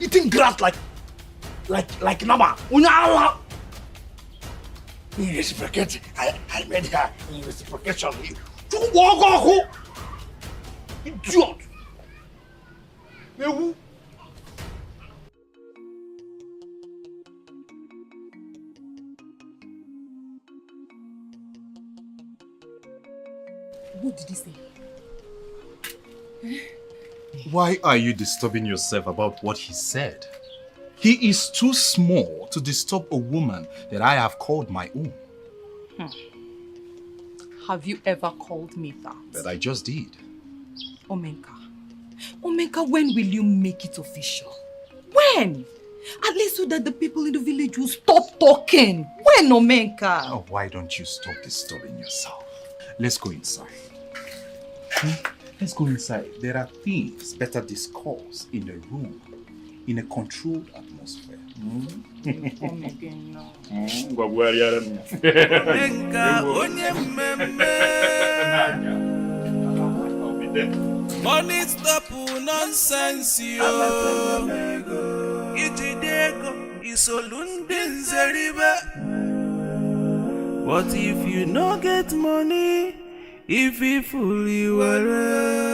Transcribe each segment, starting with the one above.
eating grass like Nama. Unyala. He reciprocate. I made her in reciprocation. To walk. Idiot. Ewu. What did he say? Why are you disturbing yourself about what he said? He is too small to disturb a woman that I have called my own. Have you ever called me that? That I just did. Omenka, when will you make it official? When? At least so that the people in the village will stop talking. When, Omenka? Oh, why don't you stop disturbing yourself? Let's go inside. Let's go inside. There are things better discussed in a room, in a controlled atmosphere. Come again now. Money stop nonsense yo. Itidego isolundin zeribe. What if you no get money? If you fully were.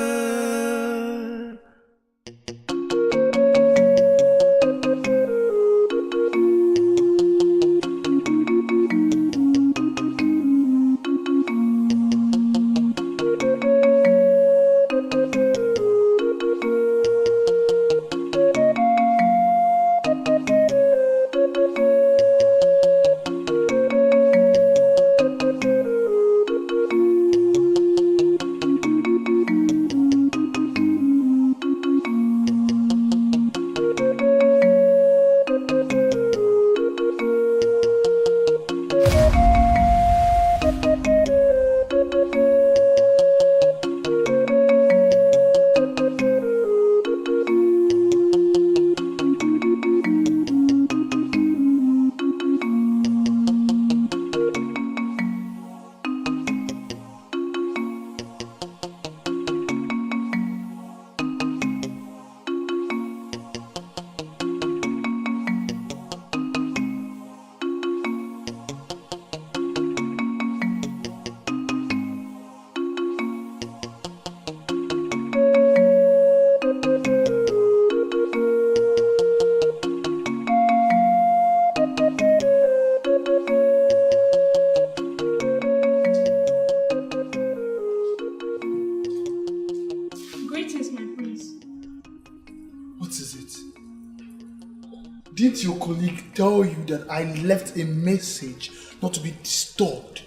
Didn't your colleague tell you that I left a message not to be disturbed?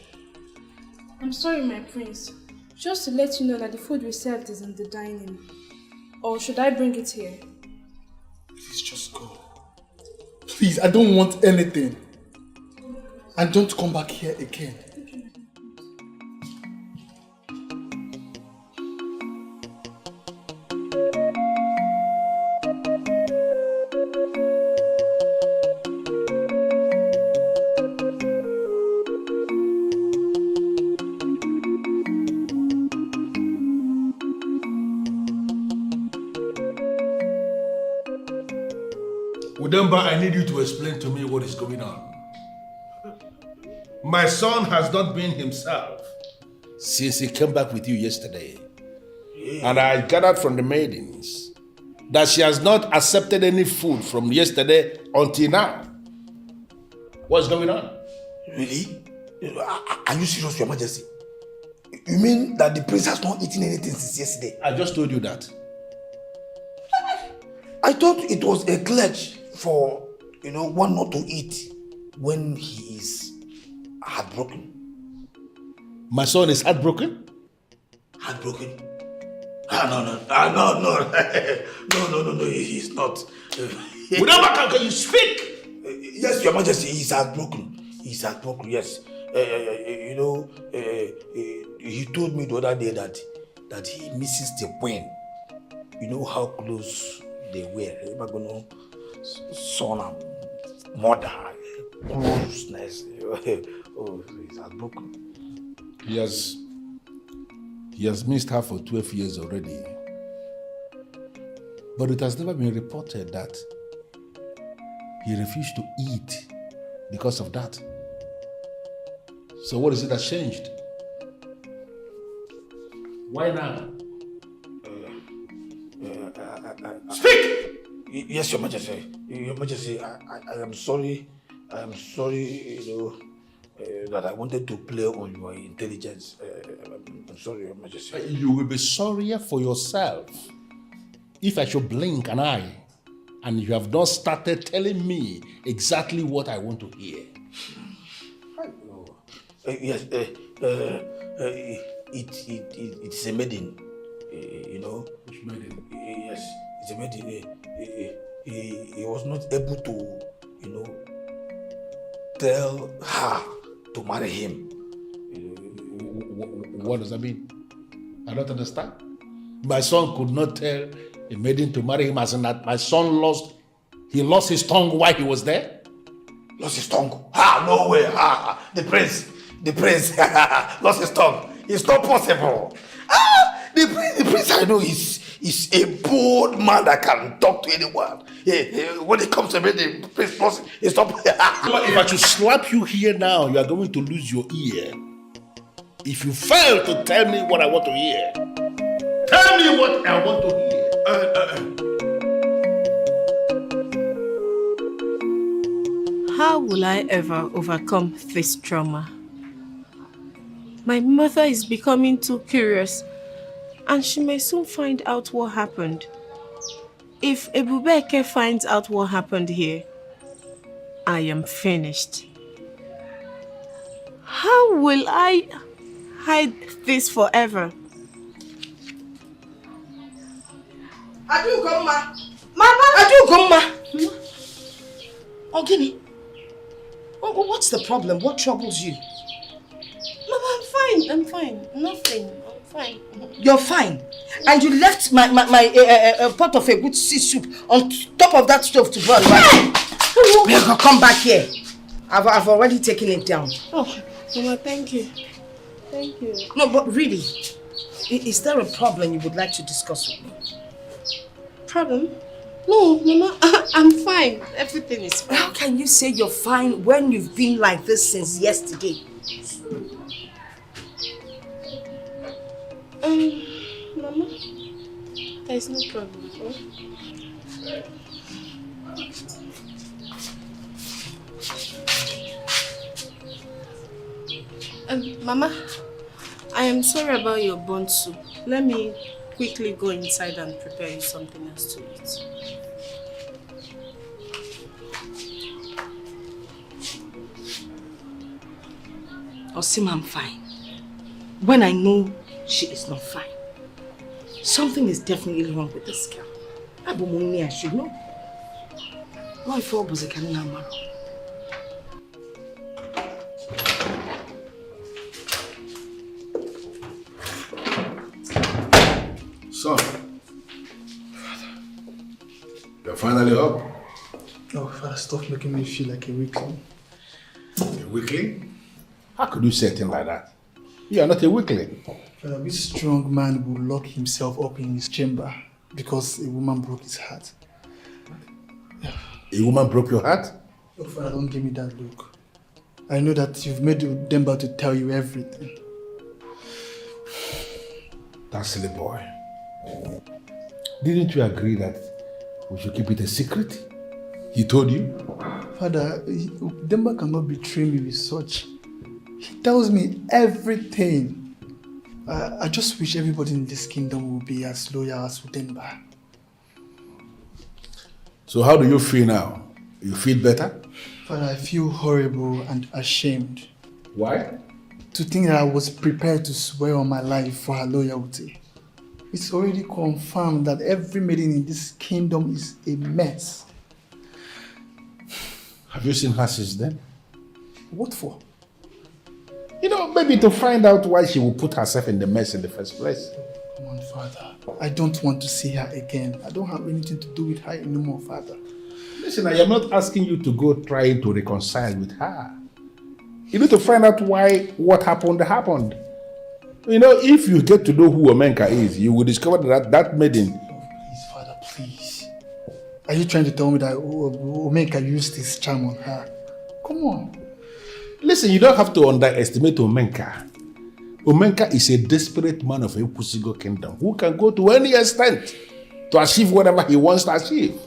I'm sorry, my prince. Just to let you know that the food we served is in the dining. Or should I bring it here? Please just go. Please, I don't want anything. And don't come back here again. Udemba, I need you to explain to me what is going on. My son has not been himself since he came back with you yesterday. And I gathered from the maidens that she has not accepted any food from yesterday until now. What's going on? Really? Are you serious, Your Majesty? You mean that the prince has not eaten anything since yesterday? I just told you that. I thought it was a pledge for, one not to eat when he is heartbroken. My son is heartbroken? Heartbroken? No, he's not. Udemba, can you speak? Yes, Your Majesty, he's heartbroken. He's heartbroken, yes. He told me the other day that he misses the wind. You know how close they were. Remember, son and mother, closeness. Oh, he's heartbroken. He has missed her for 12 years already. But it has never been reported that he refused to eat because of that. So what is it that changed? Why now? Speak! Yes, Your Majesty. Your Majesty, I am sorry. I am sorry, that I wanted to play on your intelligence. I'm sorry, Your Majesty. You will be sorrier for yourself if I should blink an eye and you have not started telling me exactly what I want to hear. Yes, it's a maiden, Which maiden? Yes, it's a maiden. He was not able to, tell her to marry him. What does that mean? I don't understand. My son could not tell a maiden to marry him, as in that my son lost his tongue while he was there? Lost his tongue? No way. The prince lost his tongue. It's not possible. The prince I know is a bold man that can talk to anyone. When it comes to me, the prince lost his tongue. If I should slap you here now, you are going to lose your ear. If you fail to tell me what I want to hear, tell me what I want to hear. How will I ever overcome this trauma? My mother is becoming too curious, and she may soon find out what happened. If Ebubeke finds out what happened here, I am finished. How will I hide this forever? Adugo, Mama! Adugo, Ogini, what's the problem? What troubles you? Mama, I'm fine. Nothing. I'm fine. You're fine. And you left my pot of a good sea soup on top of that stove to burn, right? Hey! Come back here. I've already taken it down. Oh, Mama, thank you. Thank you. No, but really, is there a problem you would like to discuss with me? Problem? No, Mama, I'm fine. Everything is fine. How can you say you're fine when you've been like this since yesterday? Mama, there's no problem. Mama, I am sorry about your burnt soup. Let me quickly go inside and prepare you something else to eat. Osima, I'm fine. When I know she is not fine. Something is definitely wrong with this girl. I should know. Why for was a canina? Son, you're finally up. Oh, Father, stop making me feel like a weakling. A weakling? How could you say a thing like that? You are not a weakling. Father, which strong man will lock himself up in his chamber because a woman broke his heart? A woman broke your heart? Oh, Father, don't give me that look. I know that you've made Demba to tell you everything. That silly boy. Didn't you agree that we should keep it a secret? He told you? Father, Demba cannot betray me with such. He tells me everything. I just wish everybody in this kingdom will be as loyal as Demba. So how do you feel now? You feel better? Father, I feel horrible and ashamed. Why? To think that I was prepared to swear on my life for her loyalty. It's already confirmed that every maiden in this kingdom is a mess. Have you seen her since then? What for? Maybe to find out why she will put herself in the mess in the first place. Come on, Father. I don't want to see her again. I don't have anything to do with her anymore, Father. Listen, I am not asking you to go trying to reconcile with her. You need to find out why what happened. If you get to know who Omenka is, you will discover that maiden. Oh, please, Father, please. Are you trying to tell me that Omeka used his charm on her? Come on. Listen, you don't have to underestimate Omenka. Omenka is a desperate man of Ekusigo kingdom who can go to any extent to achieve whatever he wants to achieve.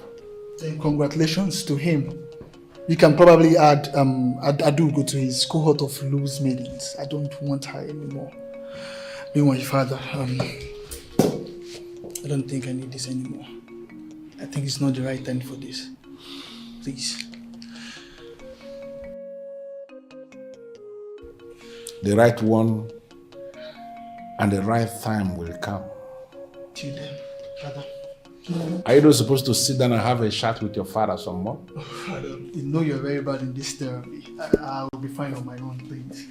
Then congratulations to him. You can probably add Adugo to his cohort of loose maidens. I don't want her anymore. Meanwhile, father, I don't think I need this anymore. I think it's not the right time for this. Please. The right one and the right time will come. Till then, father. Are you not supposed to sit down and have a chat with your father some more? Oh, father, you know you're very bad in this therapy. I will be fine on my own, please.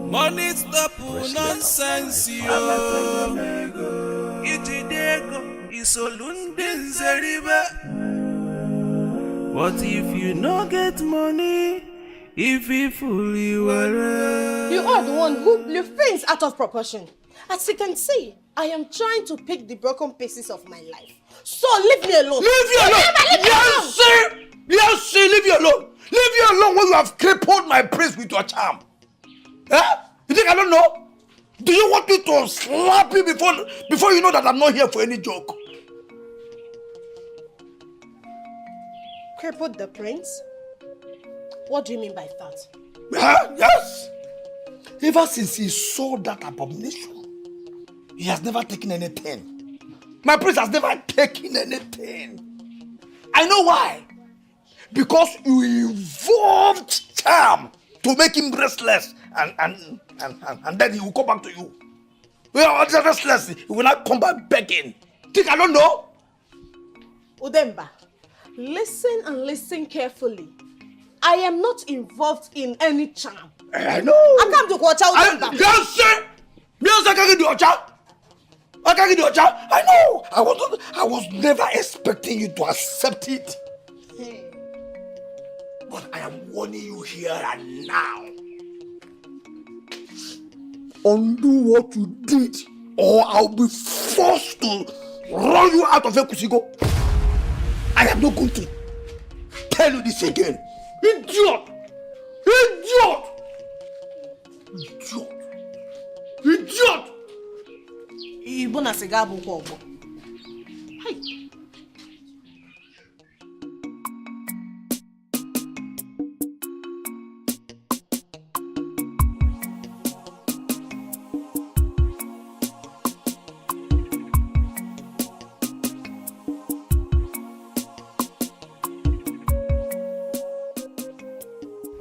Money stop nonsense, yo. Itidego isolunde zeribe. What if you no get money? If you fully were. You are the one who blew things out of proportion. As you can see, I am trying to pick the broken pieces of my life. So leave me alone. Leave you alone! Yes, sir! Yes, sir, leave you alone! Leave you alone when you have crippled my praise with your charm. Huh? You think I don't know? Do you want me to slap you before you know that I'm not here for any joke? Crippled the prince? What do you mean by that? Yes! Ever since he saw that abomination, he has never taken anything. My prince has never taken anything. I know why. Because you evolved charm to make him restless and then he will come back to you. Well, restless, he will not come back begging. Think I don't know? Udemba, listen and listen carefully. I am not involved in any charm. I know. I can't do what Udemba. Yes, sir. Yes, I can't do your charm. I can't do your charm. I know. I was never expecting you to accept it. But I am warning you here and now. Undo what you did, or I'll be forced to run you out of Ekusigo. I am not going to tell you this again. Idiot! Idiot! Idiot! Idiot! Ibona segabu kwa. Hey.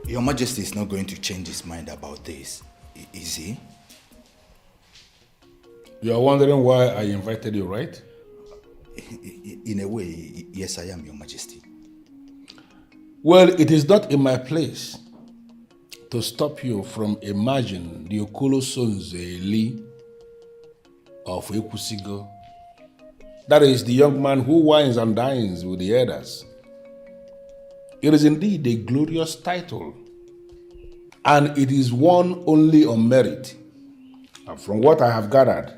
Your Majesty is not going to change his mind about this, is he? You are wondering why I invited you, right? In a way, yes, I am, Your Majesty. Well, it is not in my place to stop you from imagining the Okolo Sonzeli of Ekusigo. That is the young man who wines and dines with the elders. It is indeed a glorious title, and it is won only on merit. And from what I have gathered,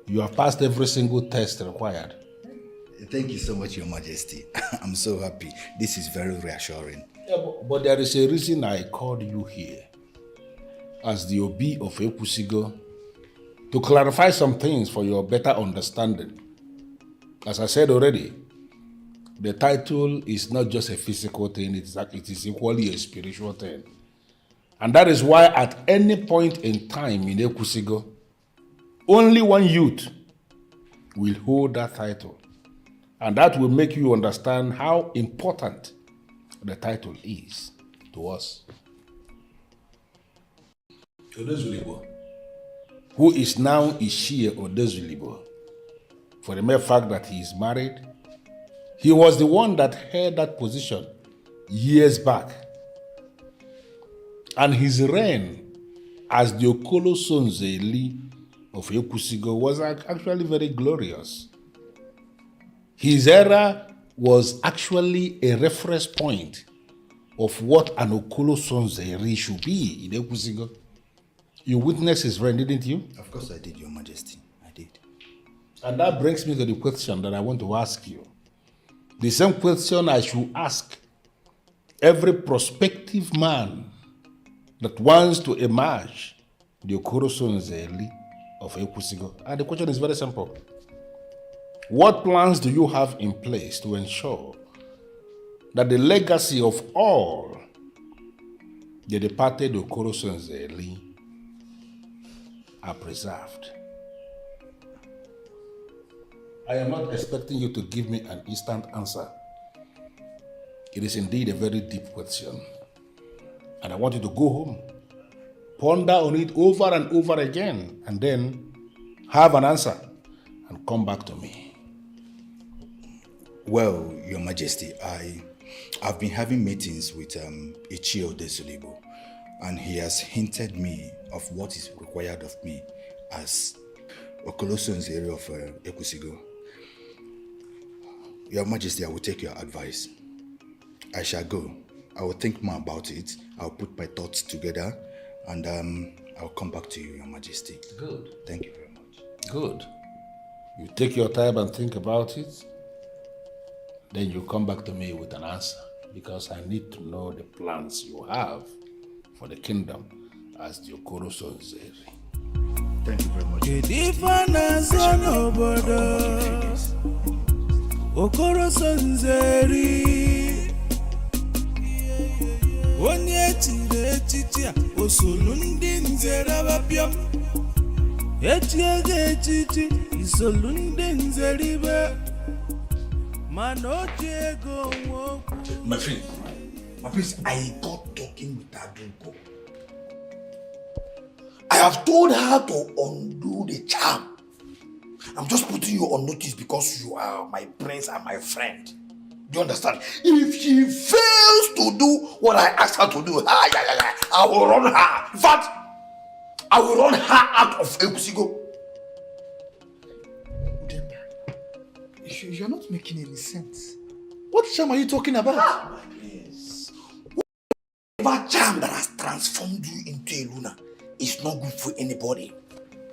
you have passed every single test required. Thank you so much, Your Majesty. I'm so happy. This is very reassuring. Yeah, but there is a reason I called you here as the Obi of Ekusigo to clarify some things for your better understanding. As I said already, the title is not just a physical thing, it is equally a spiritual thing. And that is why at any point in time in Ekusigo, only one youth will hold that title. And that will make you understand how important the title is to us. Odezulibo, who is now Ishie Odezulibo, for the mere fact that he is married, he was the one that held that position years back. And his reign as the Okolo Sonzeli of Ekusigo was actually very glorious. His era was actually a reference point of what an Okolo Sonzeli should be in Ekusigo. You witnessed his reign, didn't you? Of course I did, Your Majesty. I did. And that brings me to the question that I want to ask you. The same question I should ask every prospective man that wants to emerge the Okoro Sonzeli of Ekusigo. And the question is very simple. What plans do you have in place to ensure that the legacy of all the departed Okoro Sonzeli are preserved? I am not expecting you to give me an instant answer. It is indeed a very deep question. And I want you to go home, ponder on it over and over again, and then have an answer and come back to me. Well, Your Majesty, I've been having meetings with Ichio Desulibo, and he has hinted me of what is required of me as Okoloson's area of Ekusigo. Your Majesty, I will take your advice. I shall go. I will think more about it. I'll put my thoughts together, and I'll come back to you, Your Majesty. Good. Thank you very much. Good. You take your time and think about it. Then you come back to me with an answer, because I need to know the plans you have for the kingdom as the Okoro Sonzeri. Thank you very much. Okoro Sonzeri onye chiri echichi a osolu ndị nzere ababiam echiege echichi isolu ndị nzere ibe mana oji ego nwokwu. My friend, I got talking with Adugo. I have told her to undo the charm. I'm just putting you on notice because you are my prince and my friend. Do you understand? If she fails to do what I asked her to do, I will run her. In fact, I will run her out of Ekusigo. You're not making any sense. What charm are you talking about? My prince. Whatever charm that has transformed you into a Luna is not good for anybody.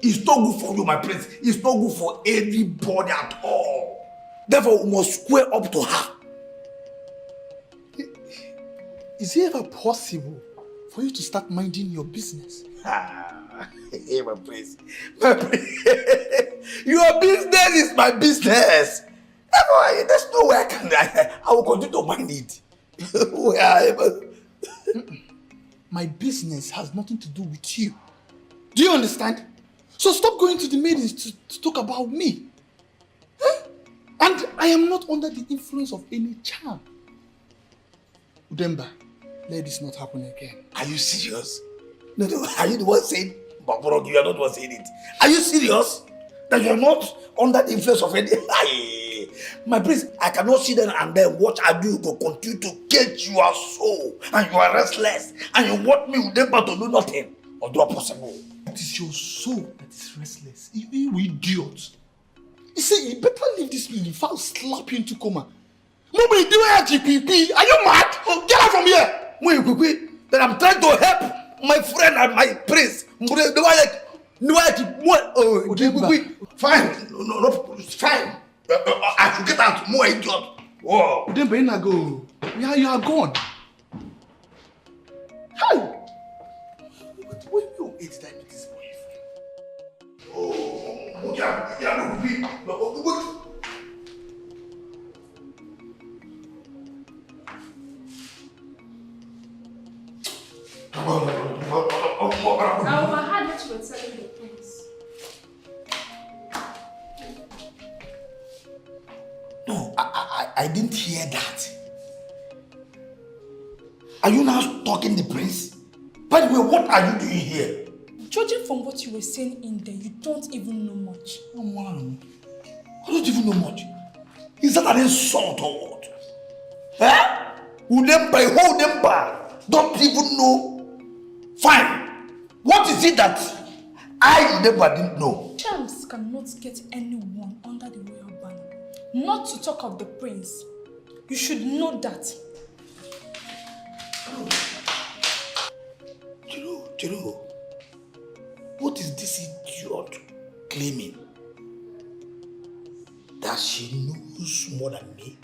It's not good for you, my prince. It's not good for anybody at all. Therefore, we must square up to her. Is it ever possible for you to start minding your business? Hey, my prince. My prince. Your business is my business. Therefore, there's no way I will continue to mind it. My business has nothing to do with you. Do you understand? So stop going to the maidens to talk about me. Huh? And I am not under the influence of any charm. Udemba, let this not happen again. Are you serious? No, are you the one saying, Baborog, you are not the one saying it. Are you serious? That you are not under the influence of any... My prince, I cannot sit there and then watch Adugo continue to get your soul, and you are restless, and you want me Udemba to do nothing. Or do possible? It is your soul that is restless. You idiot. You say you better leave this meeting if I'll slap you into coma. Nobody do it. Are you mad? Oh, get out from here. Then I'm trying to help my friend and my prince. Fine. No, fine. I should get out. More idiot. Whoa. Udemba, go. You are gone. Hi. When you ate that with his boyfriend? Oh, yeah. I overheard what you were telling the prince. No, I didn't hear that. Are you now talking the prince? By the way, what are you doing here? Judging from what you were saying in there, you don't even know much. Oh, man. I don't even know much. Is that an insult or what? Huh? Udemba, don't even know. Fine. What is it that I never didn't know? Charms cannot get anyone under the royal banner. Not to talk of the prince. You should know that. Jiro, What is this idiot claiming? That she knows more than me?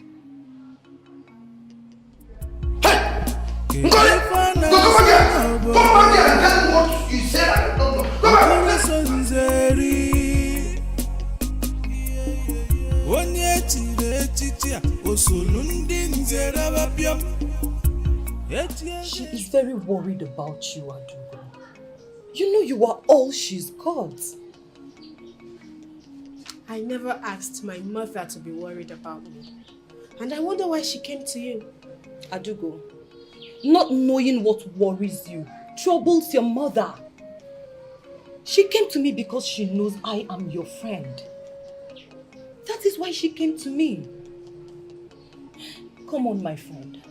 Hey! Go come again! Come back here and tell me what you said I don't know. Come back! She is very worried about you, Adugo. You know you are all she's got. I never asked my mother to be worried about me. And I wonder why she came to you. Adugo, not knowing what worries you troubles your mother. She came to me because she knows I am your friend. That is why she came to me. Come on, my friend.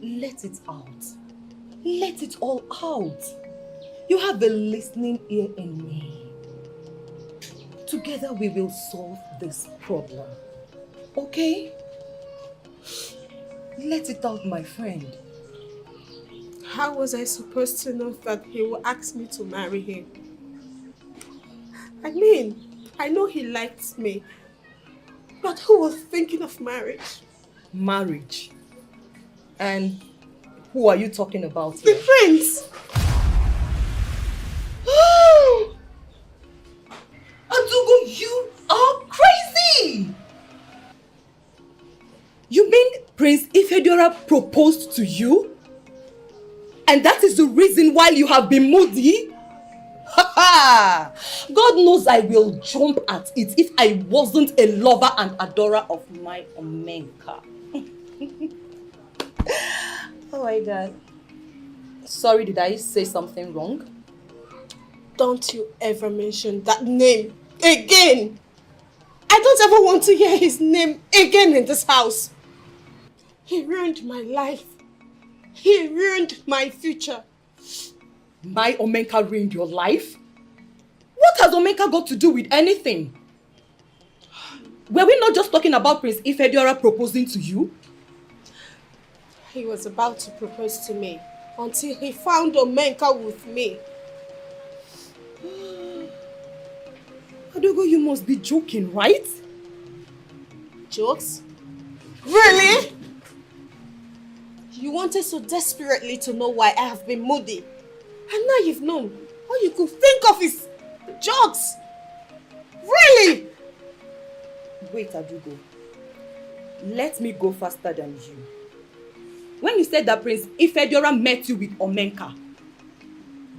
Let it out. Let it all out. You have a listening ear in me. Together we will solve this problem. Okay? Let it out, my friend. How was I supposed to know that he will ask me to marry him? I mean, I know he likes me. But who was thinking of marriage? Marriage? And who are you talking about The here? prince! Adugo, you are crazy! You mean Prince Ifedora proposed to you? And that is the reason why you have been moody? God knows I will jump at it if I wasn't a lover and adorer of my Omenka. Oh my God. Sorry, did I say something wrong? Don't you ever mention that name again! I don't ever want to hear his name again in this house. He ruined my life. He ruined my future. My Omenka ruined your life? What has Omenka got to do with anything? Were we not just talking about Prince Ifedora proposing to you? He was about to propose to me until he found Omenka with me. Adugo, you must be joking, right? Jokes? Really? You wanted so desperately to know why I have been moody. And now you've known. All you could think of is jokes. Really? Wait, Adugo. Let me go faster than you. When you said that Prince Ifedora met you with Omenka,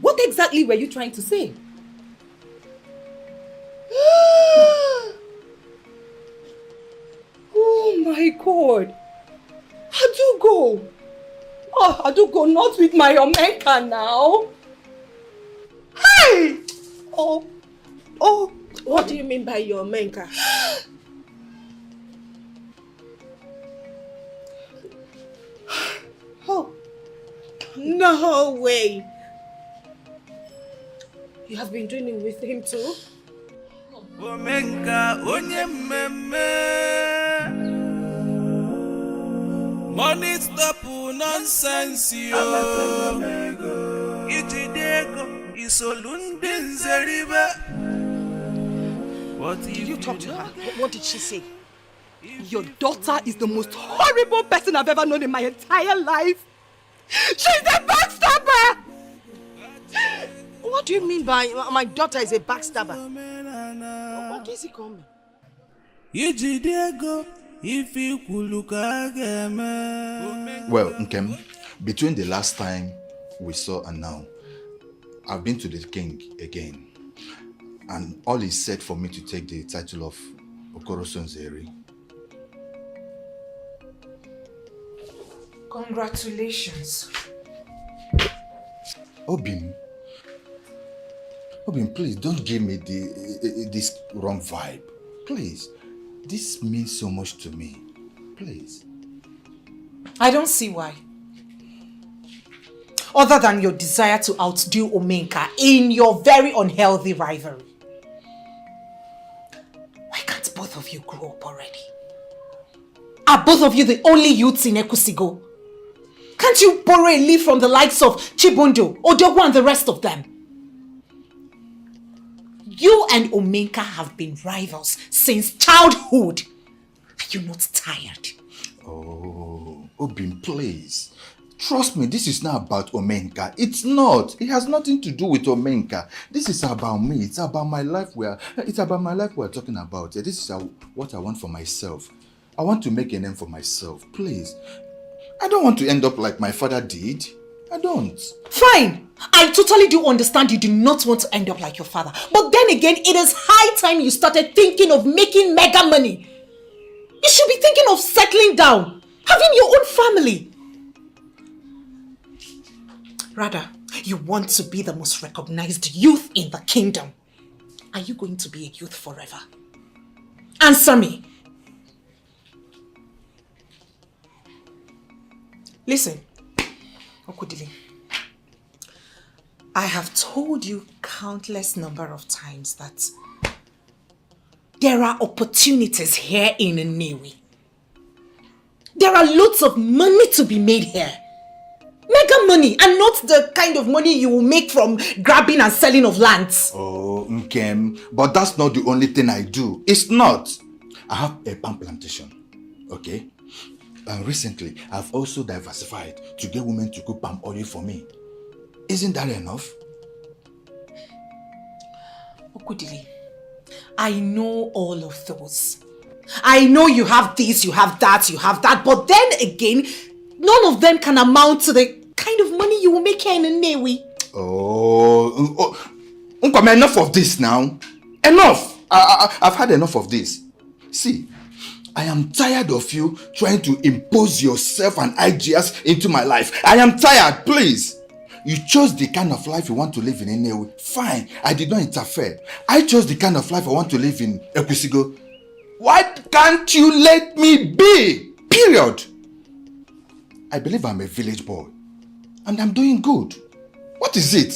what exactly were you trying to say? Oh my God! Adugo! Oh, Adugo, not with my Omenka now! Hey! Oh! What do you mean by your Omenka? Oh! No way! You have been doing it with him too? Omenka onye mmemme. Money stop nonsense yo. Ijidego isolunde nzeribe. What Did you talk to her? What did she say? Your daughter is the most horrible person I've ever known in my entire life. She's a backstabber! What do you mean by my daughter is a backstabber? What is he calling? Ijidego ifi kuluka geme. Well, Nkem, between the last time we saw and now, I've been to the king again. And all is set for me to take the title of Okaro Sonzeri. Congratulations. Obim, please don't give me this wrong vibe. Please. This means so much to me. Please. I don't see why. Other than your desire to outdo Omenka in your very unhealthy rivalry. Why can't both of you grow up already? Are both of you the only youths in Ekusigo? Can't you borrow a leaf from the likes of Chibundo, Odogwu and the rest of them? You and Omenka have been rivals since childhood. Are you not tired? Oh, Obin, please. Trust me, this is not about Omenka. It's not. It has nothing to do with Omenka. This is about me. It's about my life. It's about my life we're talking about. This is what I want for myself. I want to make a name for myself. Please. I don't want to end up like my father did. I don't. Fine. I totally do understand you do not want to end up like your father. But then again, it is high time you started thinking of making mega money. You should be thinking of settling down, having your own family. Rather, you want to be the most recognized youth in the kingdom. Are you going to be a youth forever? Answer me. Listen, Okudili. I have told you countless number of times that there are opportunities here in Nnewi. There are lots of money to be made here. Mega money, and not the kind of money you will make from grabbing and selling of lands. Oh, Nkem, but that's not the only thing I do. It's not. I have a palm plantation, okay? And recently, I've also diversified to get women to cook palm oil for me. Isn't that enough? Okudili, I know all of those. I know you have this, you have that, but then again, none of them can amount to the kind of money you will make here in Nnewi. Enough of this now. Enough! I've had enough of this. See, I am tired of you trying to impose yourself and ideas into my life. I am tired, please. You chose the kind of life you want to live in Nnewi. Fine, I did not interfere. I chose the kind of life I want to live in Ekwusigo. Why can't you let me be? Period. I believe I'm a village boy. And I'm doing good. What is it?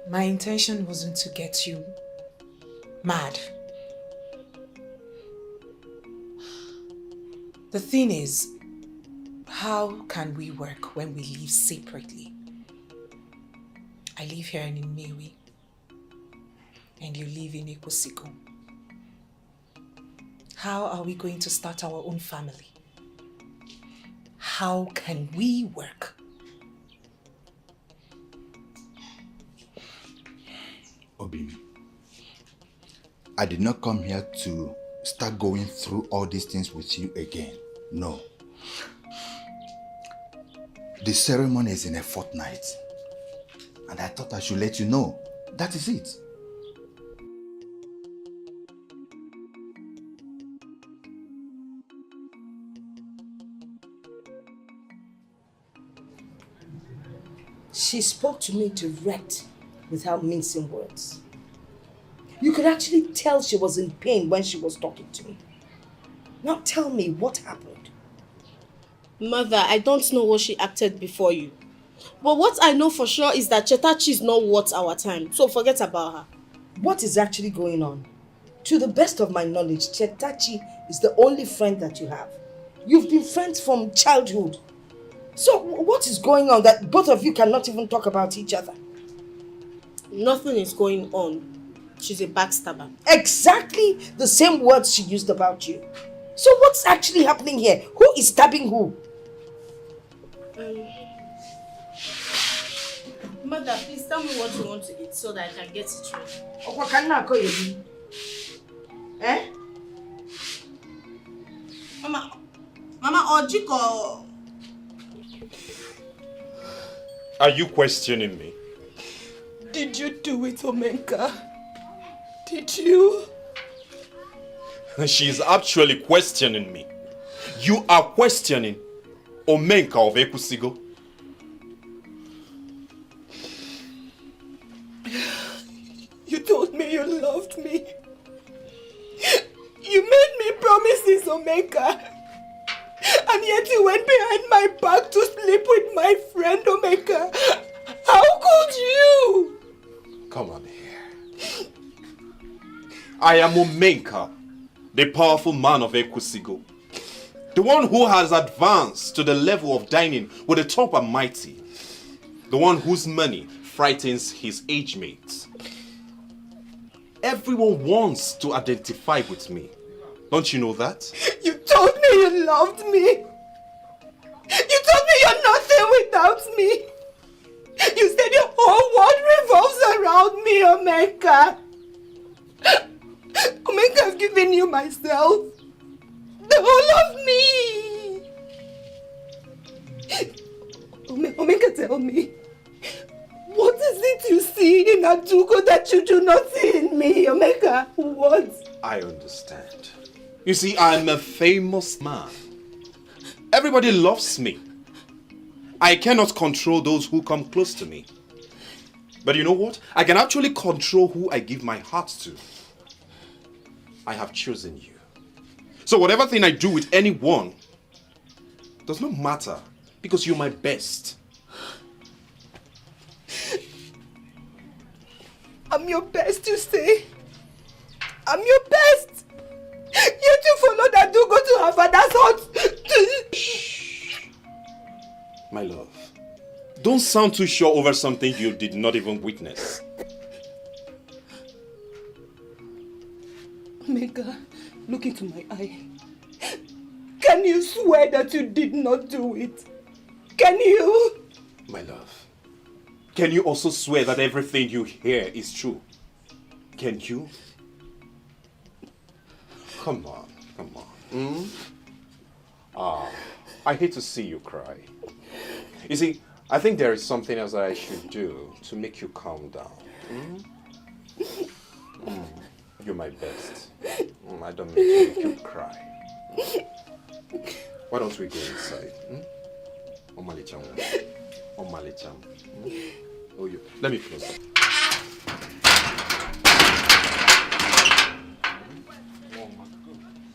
My intention wasn't to get you mad. The thing is, how can we work when we live separately? I live here in Nnewi, and you live in Ekwusigo. How are we going to start our own family? How can we work? Obimi, I did not come here to start going through all these things with you again. No. The ceremony is in a fortnight. And I thought I should let you know. That is it. She spoke to me direct without mincing words. You could actually tell she was in pain when she was talking to me. Now tell me what happened. Mother, I don't know what she acted before you. But what I know for sure is that Chetachi is not worth our time. So forget about her. What is actually going on? To the best of my knowledge, Chetachi is the only friend that you have. You've been friends from childhood. So what is going on that both of you cannot even talk about each other? Nothing is going on. She's a backstabber. Exactly the same words she used about you. So what's actually happening here? Who is stabbing who? Mother, please tell me what you want to eat so that I can get it ready. Eh? Mama, Ojiko. Are you questioning me? Did you do it, Omenka? Did you? She is actually questioning me. You are questioning Omenka of Ekwusigo. You told me you loved me. You made me promises, Omenka. And yet you went behind my back to sleep with my friend, Omenka. How could you? Come on here. I am Omenka, the powerful man of Ekwusigo. The one who has advanced to the level of dining with the top and mighty. The one whose money frightens his age mates. Everyone wants to identify with me. Don't you know that? You told me you loved me. You told me you're nothing without me. You said your whole world revolves around me, Omenka. Omenka, I've given you myself. The whole of me. Omenka, tell me. What is it you see in Adugo that you do not see in me, Omenka? What? I understand. You see, I'm a famous man. Everybody loves me. I cannot control those who come close to me. But you know what? I can actually control who I give my heart to. I have chosen you. So whatever thing I do with anyone does not matter because you're my best. I'm your best, you say? I'm your best. You two followed Adugo to her father's hut. Shh. My love, don't sound too sure over something you did not even witness. Omega, look into my eye. Can you swear that you did not do it? Can you? My love, can you also swear that everything you hear is true? Can you? Come on, come on. I hate to see you cry. You see, I think there is something else that I should do to make you calm down. You're my best. I don't mean to make you cry. Why don't we go inside? Omalicham. Omalicham. Oh, you. Let me close up.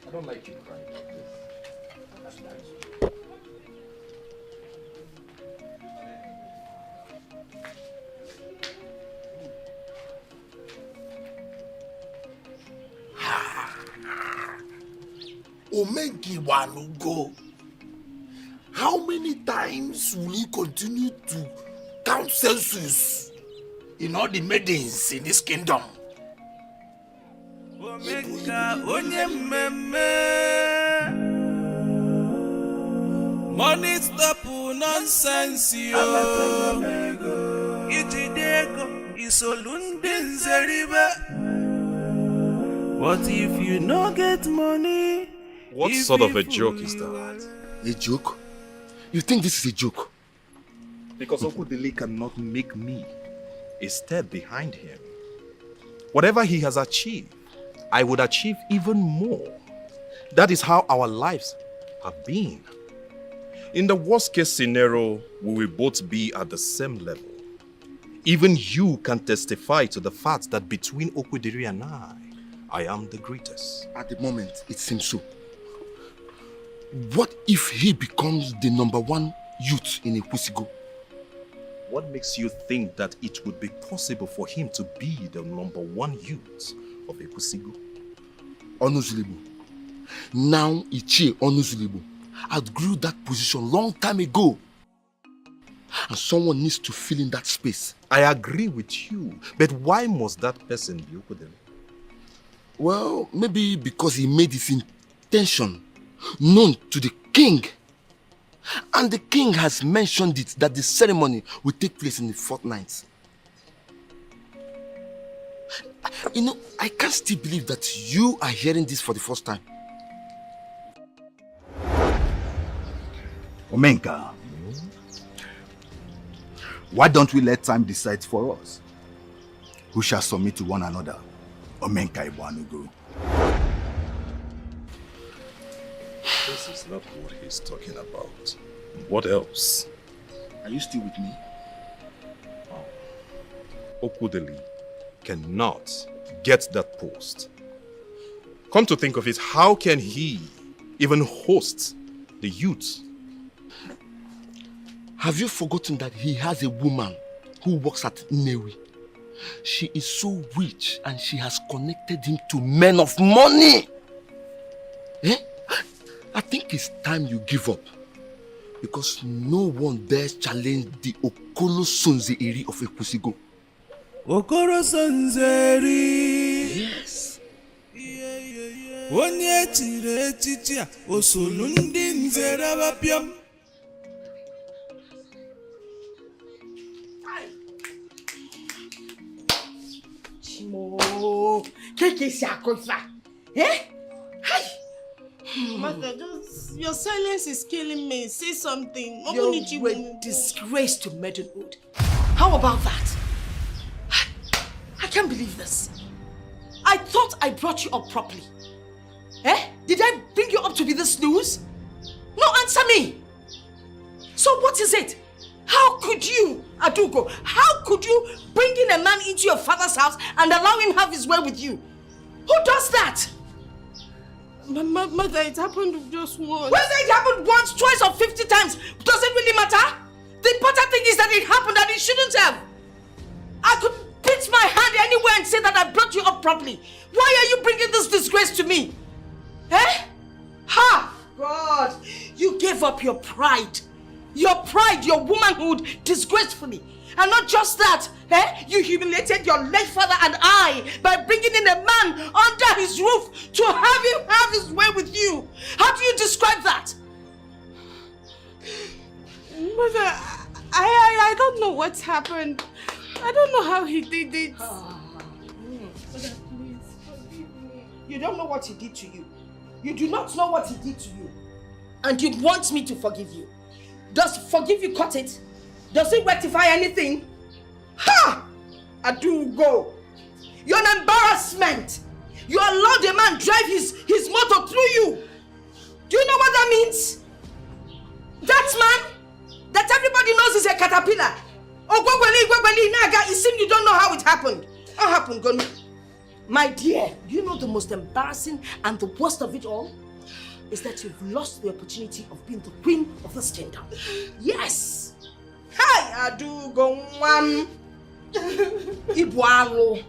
I don't like you crying like this. That's nice. Omenki Wanugo. How many times will you continue to count census in all the maidens in this kingdom? Omenka onye mmemme. Money stop nonsense yo. Ijidego isolunde nzeribe. What if you no get money? What sort of a joke is that? A joke? You think this is a joke? Because Okudili cannot make me a step behind him. Whatever he has achieved, I would achieve even more. That is how our lives have been. In the worst case scenario, we will both be at the same level. Even you can testify to the fact that between Okudiri and I am the greatest. At the moment, it seems so. What if he becomes the #1 youth in Ekusigo? What makes you think that it would be possible for him to be the #1 youth of Ekusigo? Onuzulibu. Now Ichie Onuzulibu outgrew that position long time ago. And someone needs to fill in that space. I agree with you, but why must that person be Okudili? Well, maybe because he made his intention known to the king. And the king has mentioned it that the ceremony will take place in the fortnight. You know, I can't still believe that you are hearing this for the first time. Omenka, why don't we let time decide for us? Who shall submit to one another? Omenka Iwanugo. This is not what he's talking about. What else? Are you still with me? Okudili cannot get that post. Come to think of it, how can he even host the youth? Have you forgotten that he has a woman who works at Newi? She is so rich and she has connected him to men of money. I think it's time you give up. because no one dares challenge the Okolo Sonze-eri of Ekusigo. Okoro Sonze-eri. Yes. Onye chire echichi a osolu ndị nzere abapiam. Chimo, keke si akosa. Eh? Hi. Mother, just your silence is killing me. Say something. You're a disgrace to maidenhood. How about that? I can't believe this. I thought I brought you up properly. Eh? Did I bring you up to be this news? No, answer me. So what is it? How could you, Adugo, how could you bring in a man into your father's house and allow him have his way with you? Who does that? Mother, it happened just once. Whether it happened once, twice, or 50 times, does it really matter? The important thing is that it happened and it shouldn't have. I could beat my hand anywhere and say that I brought you up properly. Why are you bringing this disgrace to me? Eh? Ha! God, you gave up your pride, your womanhood disgracefully. And not just that, eh? You humiliated your late father and I by bringing in a man under his roof to have him have his way with you. How do you describe that? Mother, I don't know what's happened. I don't know how he did it. Mother, please forgive me. You don't know what he did to you. You do not know what he did to you. And you want me to forgive you. Does forgive you cut it? Does it rectify anything? Ha! Adugo! You're an embarrassment. You allowed a man drive his motor through you. Do you know what that means? That man that everybody knows is a caterpillar. It seems you don't know how it happened. What happened, Gonu? My dear, do you know the most embarrassing and the worst of it all? Is that you've lost the opportunity of being the queen of this kingdom. Yes! Hi, Adugo one. Ibuaro.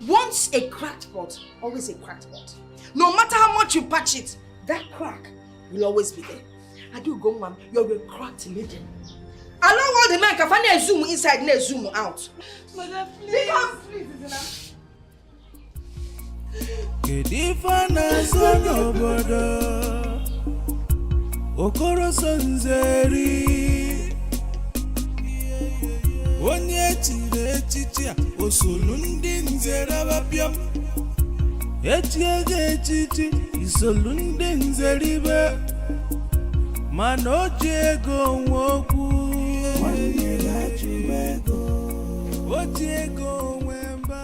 Once a cracked pot, always a cracked pot. No matter how much you patch it, that crack will always be there. Adugo one, you're a cracked maiden. Allow all the men can zoom inside and zoom out. Mother, please. Please, Kedifana sono bodo Okoro Sonze-eri. Onye chire echichi a osolu ndị nzere abapiam. Echiege echichi isolu ndị nzere ibe. Mana o ji ego nwe okwu. O ji ego nwe mba.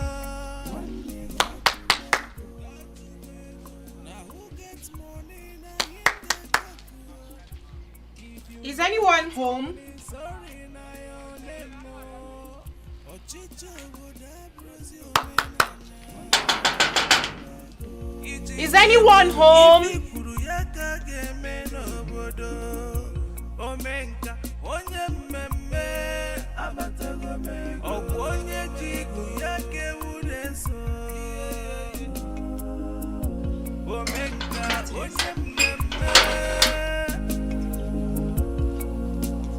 Is anyone home? Is anyone home?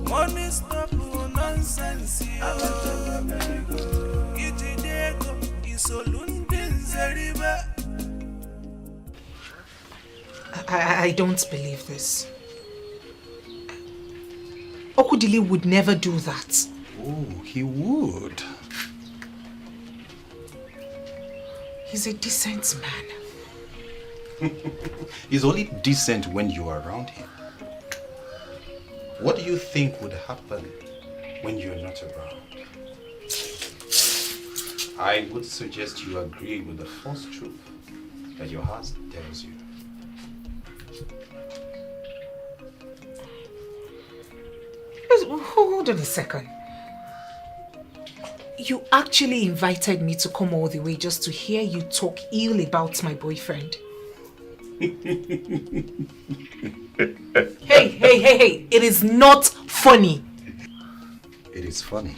Money stop nonsense. I don't believe this. Okudili would never do that. Oh, he would. He's a decent man. He's only decent when you're around him. What do you think would happen when you're not around? I would suggest you agree with the first truth that your heart tells you. Hold on a second. You actually invited me to come all the way just to hear you talk ill about my boyfriend. Hey, it is not funny. It is funny.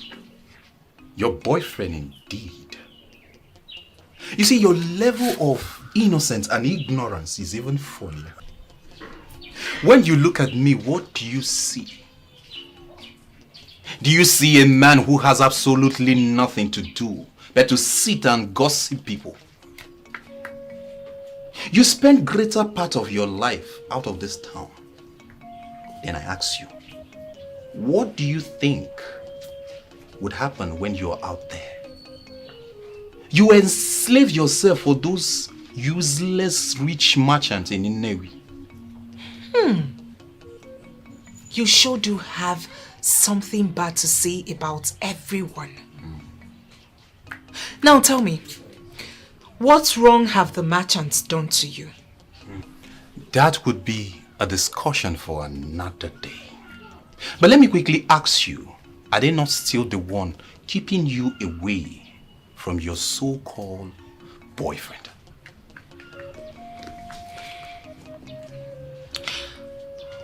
Your boyfriend indeed. You see, your level of innocence and ignorance is even funnier. When you look at me, what do you see? Do you see a man who has absolutely nothing to do but to sit and gossip people? You spend greater part of your life out of this town. Then I ask you, what do you think would happen when you're out there? You enslave yourself for those useless rich merchants in Nnewi. You sure do have something bad to say about everyone. Now tell me, what wrong have the merchants done to you? That would be a discussion for another day. But let me quickly ask you, are they not still the one keeping you away from your so-called boyfriend?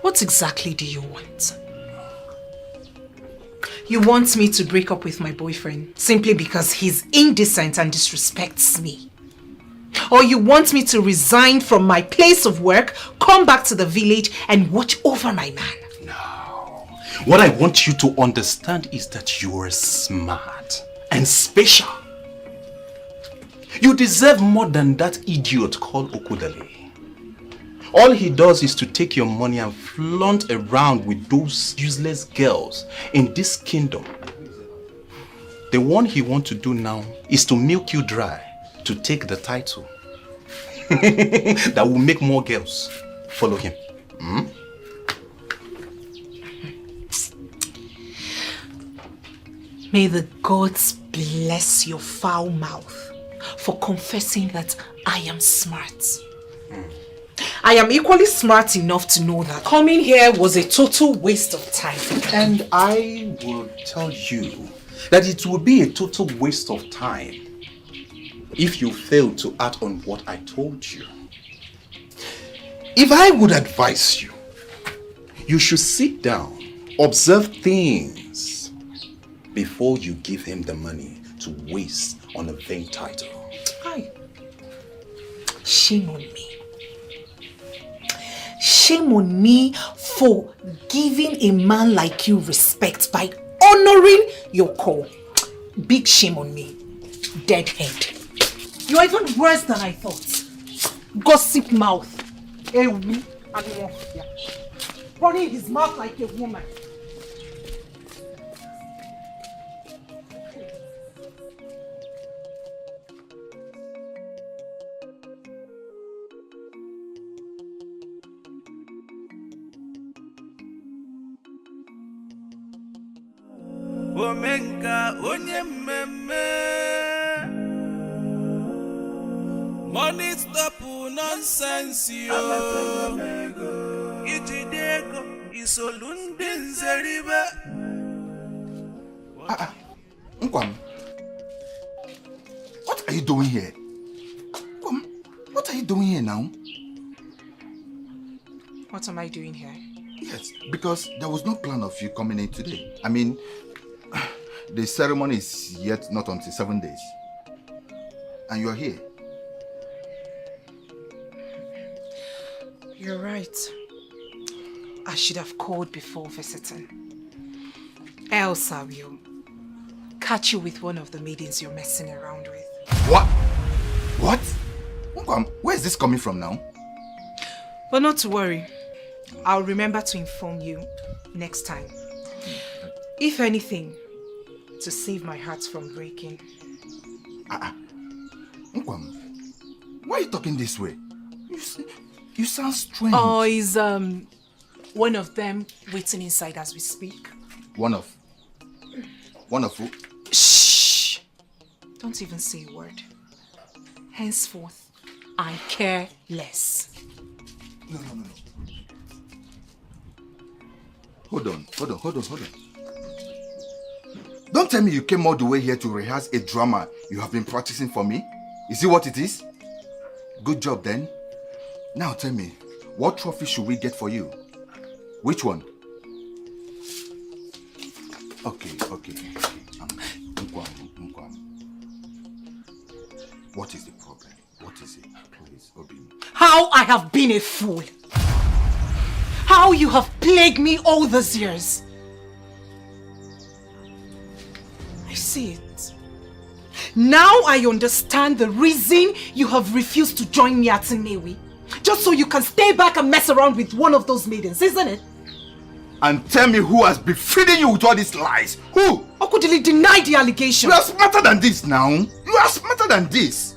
What exactly do you want? You want me to break up with my boyfriend simply because he's indecent and disrespects me? Or you want me to resign from my place of work, come back to the village and watch over my man? No. What I want you to understand is that you are smart and special. You deserve more than that idiot called Okudale. All he does is to take your money and flaunt around with those useless girls in this kingdom. The one he wants to do now is to milk you dry to take the title. That will make more girls follow him. May the gods bless your foul mouth for confessing that I am smart. I am equally smart enough to know that coming here was a total waste of time. And I will tell you that it will be a total waste of time if you fail to act on what I told you. If I would advise you, you should sit down, observe things before you give him the money to waste on a vain title. Aye. Shame on me. Shame on me for giving a man like you respect by honoring your call. Big shame on me. Deadhead. You are even worse than I thought. Gossip mouth. Running his mouth like a woman. Omenka onye mmemme. Money stop nonsense yo. Ijidego isolunde nzeribe. Nkwam, what are you doing here? Nkwam, what are you doing here now? What am I doing here? Yes, because there was no plan of you coming in today. I mean, the ceremony is yet not until 7 days. And you're here. You're right. I should have called before visiting. Else I will catch you with one of the maidens you're messing around with. What? What? Nkwam, where is this coming from now? But not to worry. I'll remember to inform you next time. If anything, to save my heart from breaking. Nkwam, why are you talking this way? You sound strange. Oh, is one of them waiting inside as we speak? One of who? Shh! Don't even say a word. Henceforth, I care less. No. Hold on. Don't tell me you came all the way here to rehearse a drama you have been practicing for me. Is it what it is? Good job then. Now tell me, what trophy should we get for you? Which one? Okay. Nkwam. What is the problem? What is it? Please, Obi. How I have been a fool. How you have plagued me all these years. That's it. Now I understand the reason you have refused to join me at Nnewi. Just so you can stay back and mess around with one of those maidens, isn't it? And tell me who has been feeding you with all these lies? Who? Okudili, deny the allegation. You are smarter than this now. You are smarter than this.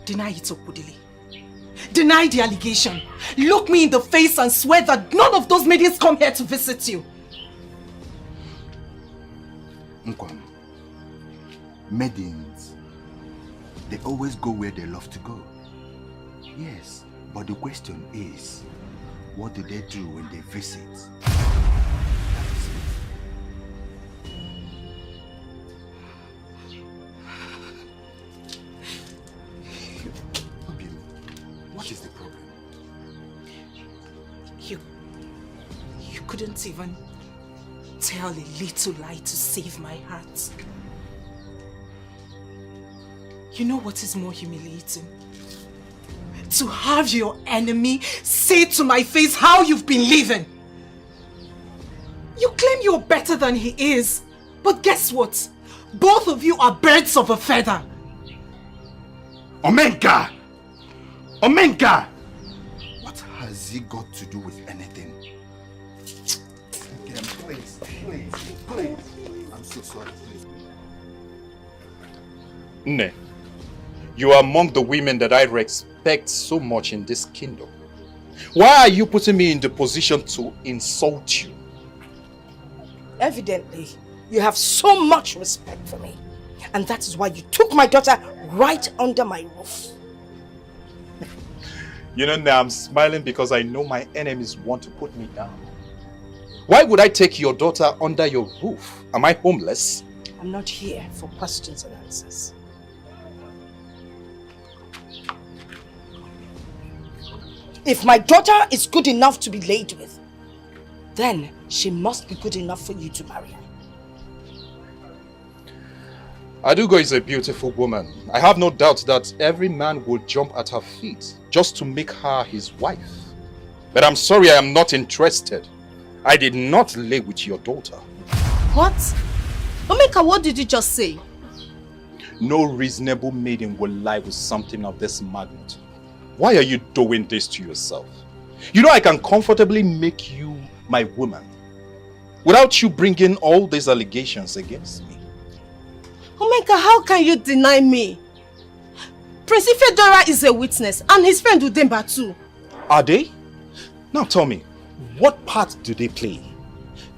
Deny it, Okudili. Deny the allegation. Look me in the face and swear that none of those maidens come here to visit you. Nkwam, maidens, they always go where they love to go. Yes, but the question is, what do they do when they visit? What is the problem? You couldn't even tell a little lie to save my heart. You know what is more humiliating? To have your enemy say to my face how you've been living. You claim you're better than he is, but guess what? Both of you are birds of a feather. Omenka! Omenka! What has he got to do with anything? Okay, please. I'm so sorry, please. Nne, you are among the women that I respect so much in this kingdom. Why are you putting me in the position to insult you? Evidently, you have so much respect for me. And that is why you took my daughter right under my roof. You know, now I'm smiling because I know my enemies want to put me down. Why would I take your daughter under your roof? Am I homeless? I'm not here for questions and answers. If my daughter is good enough to be laid with, then she must be good enough for you to marry her. Adugo is a beautiful woman. I have no doubt that every man would jump at her feet just to make her his wife. But I'm sorry, I am not interested. I did not lay with your daughter. What? Omeka, what did you just say? No reasonable maiden will lie with something of this magnitude. Why are you doing this to yourself? You know I can comfortably make you my woman without you bringing all these allegations against me. Omeka, how can you deny me? Prince Ifedora is a witness and his friend Udemba too. Are they? Now tell me, what part do they play?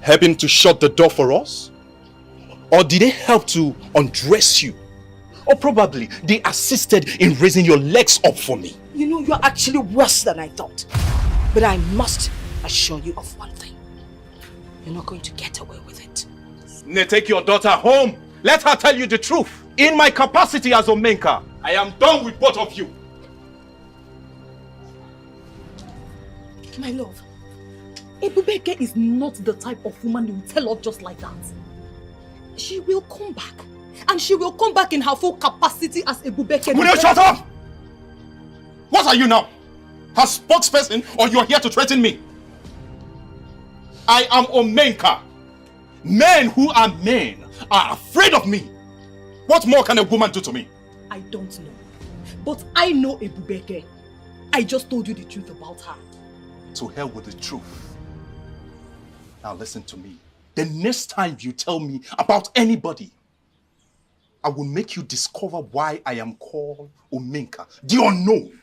Helping to shut the door for us? Or did they help to undress you? Or probably they assisted in raising your legs up for me? You know, you're actually worse than I thought. But I must assure you of one thing. You're not going to get away with it. Nay, take your daughter home. Let her tell you the truth. In my capacity as Omenka, I am done with both of you. My love, Ebubeke is not the type of woman you will tell off just like that. She will come back. And she will come back in her full capacity as Ebubeke. Will you shut up? What are you now? Her spokesperson, or you are here to threaten me? I am Omenka. Men who are men are afraid of me. What more can a woman do to me? I don't know. But I know Ebubeke. I just told you the truth about her. To hell with the truth. Now listen to me. The next time you tell me about anybody, I will make you discover why I am called Omenka, the unknown.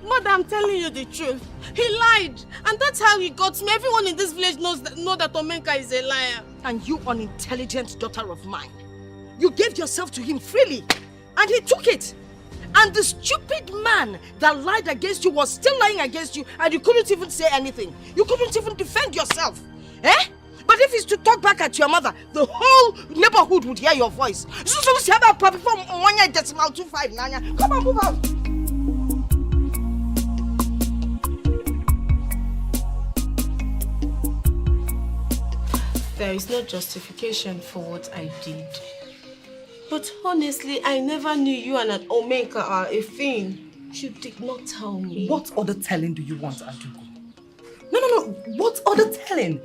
Mother, I'm telling you the truth. He lied. And that's how he got me. Everyone in this village know that Omenka is a liar. And you unintelligent daughter of mine. You gave yourself to him freely. And he took it. And the stupid man that lied against you was still lying against you. And you couldn't even say anything. You couldn't even defend yourself. Eh? But if he's to talk back at your mother, the whole neighborhood would hear your voice. Come on, move out. There is no justification for what I did. But honestly, I never knew you and an Omenka are a thing. You did not tell me. What other telling do you want, Adugo? No. What other telling?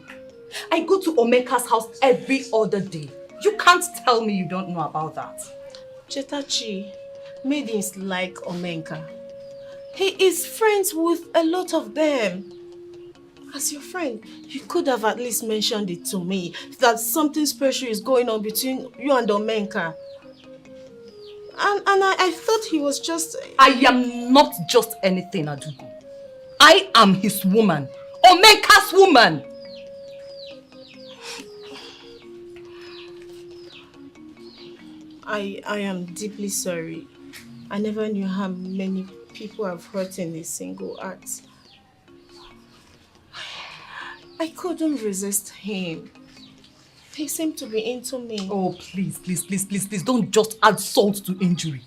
I go to Omenka's house every other day. You can't tell me you don't know about that. Chetachi, maidens like Omenka. He is friends with a lot of them. As your friend, you could have at least mentioned it to me that something special is going on between you and Omenka. And I thought he was just... I am not just anything, Adugo. I am his woman. Omenka's woman. I am deeply sorry. I never knew how many people have hurt in a single act. I couldn't resist him. He seemed to be into me. Oh, please, don't just add salt to injury.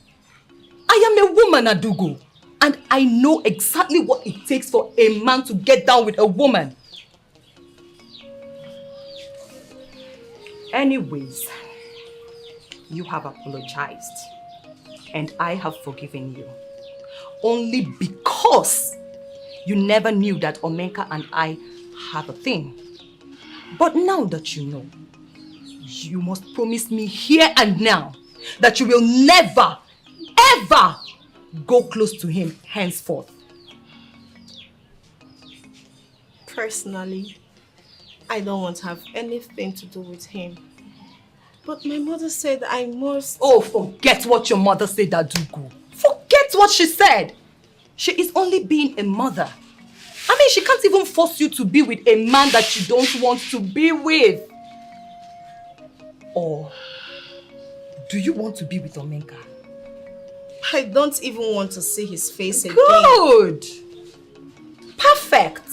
I am a woman, Adugo, and I know exactly what it takes for a man to get down with a woman. Anyways, you have apologized, and I have forgiven you. Only because you never knew that Omenka and I have a thing. But now that you know, you must promise me here and now that you will never, ever go close to him henceforth. Personally, I don't want to have anything to do with him. But my mother said I must... Oh, forget what your mother said, Adugo. Forget what she said. She is only being a mother. I mean, she can't even force you to be with a man that you don't want to be with. Or do you want to be with Omenka? I don't even want to see his face again. Good! Perfect!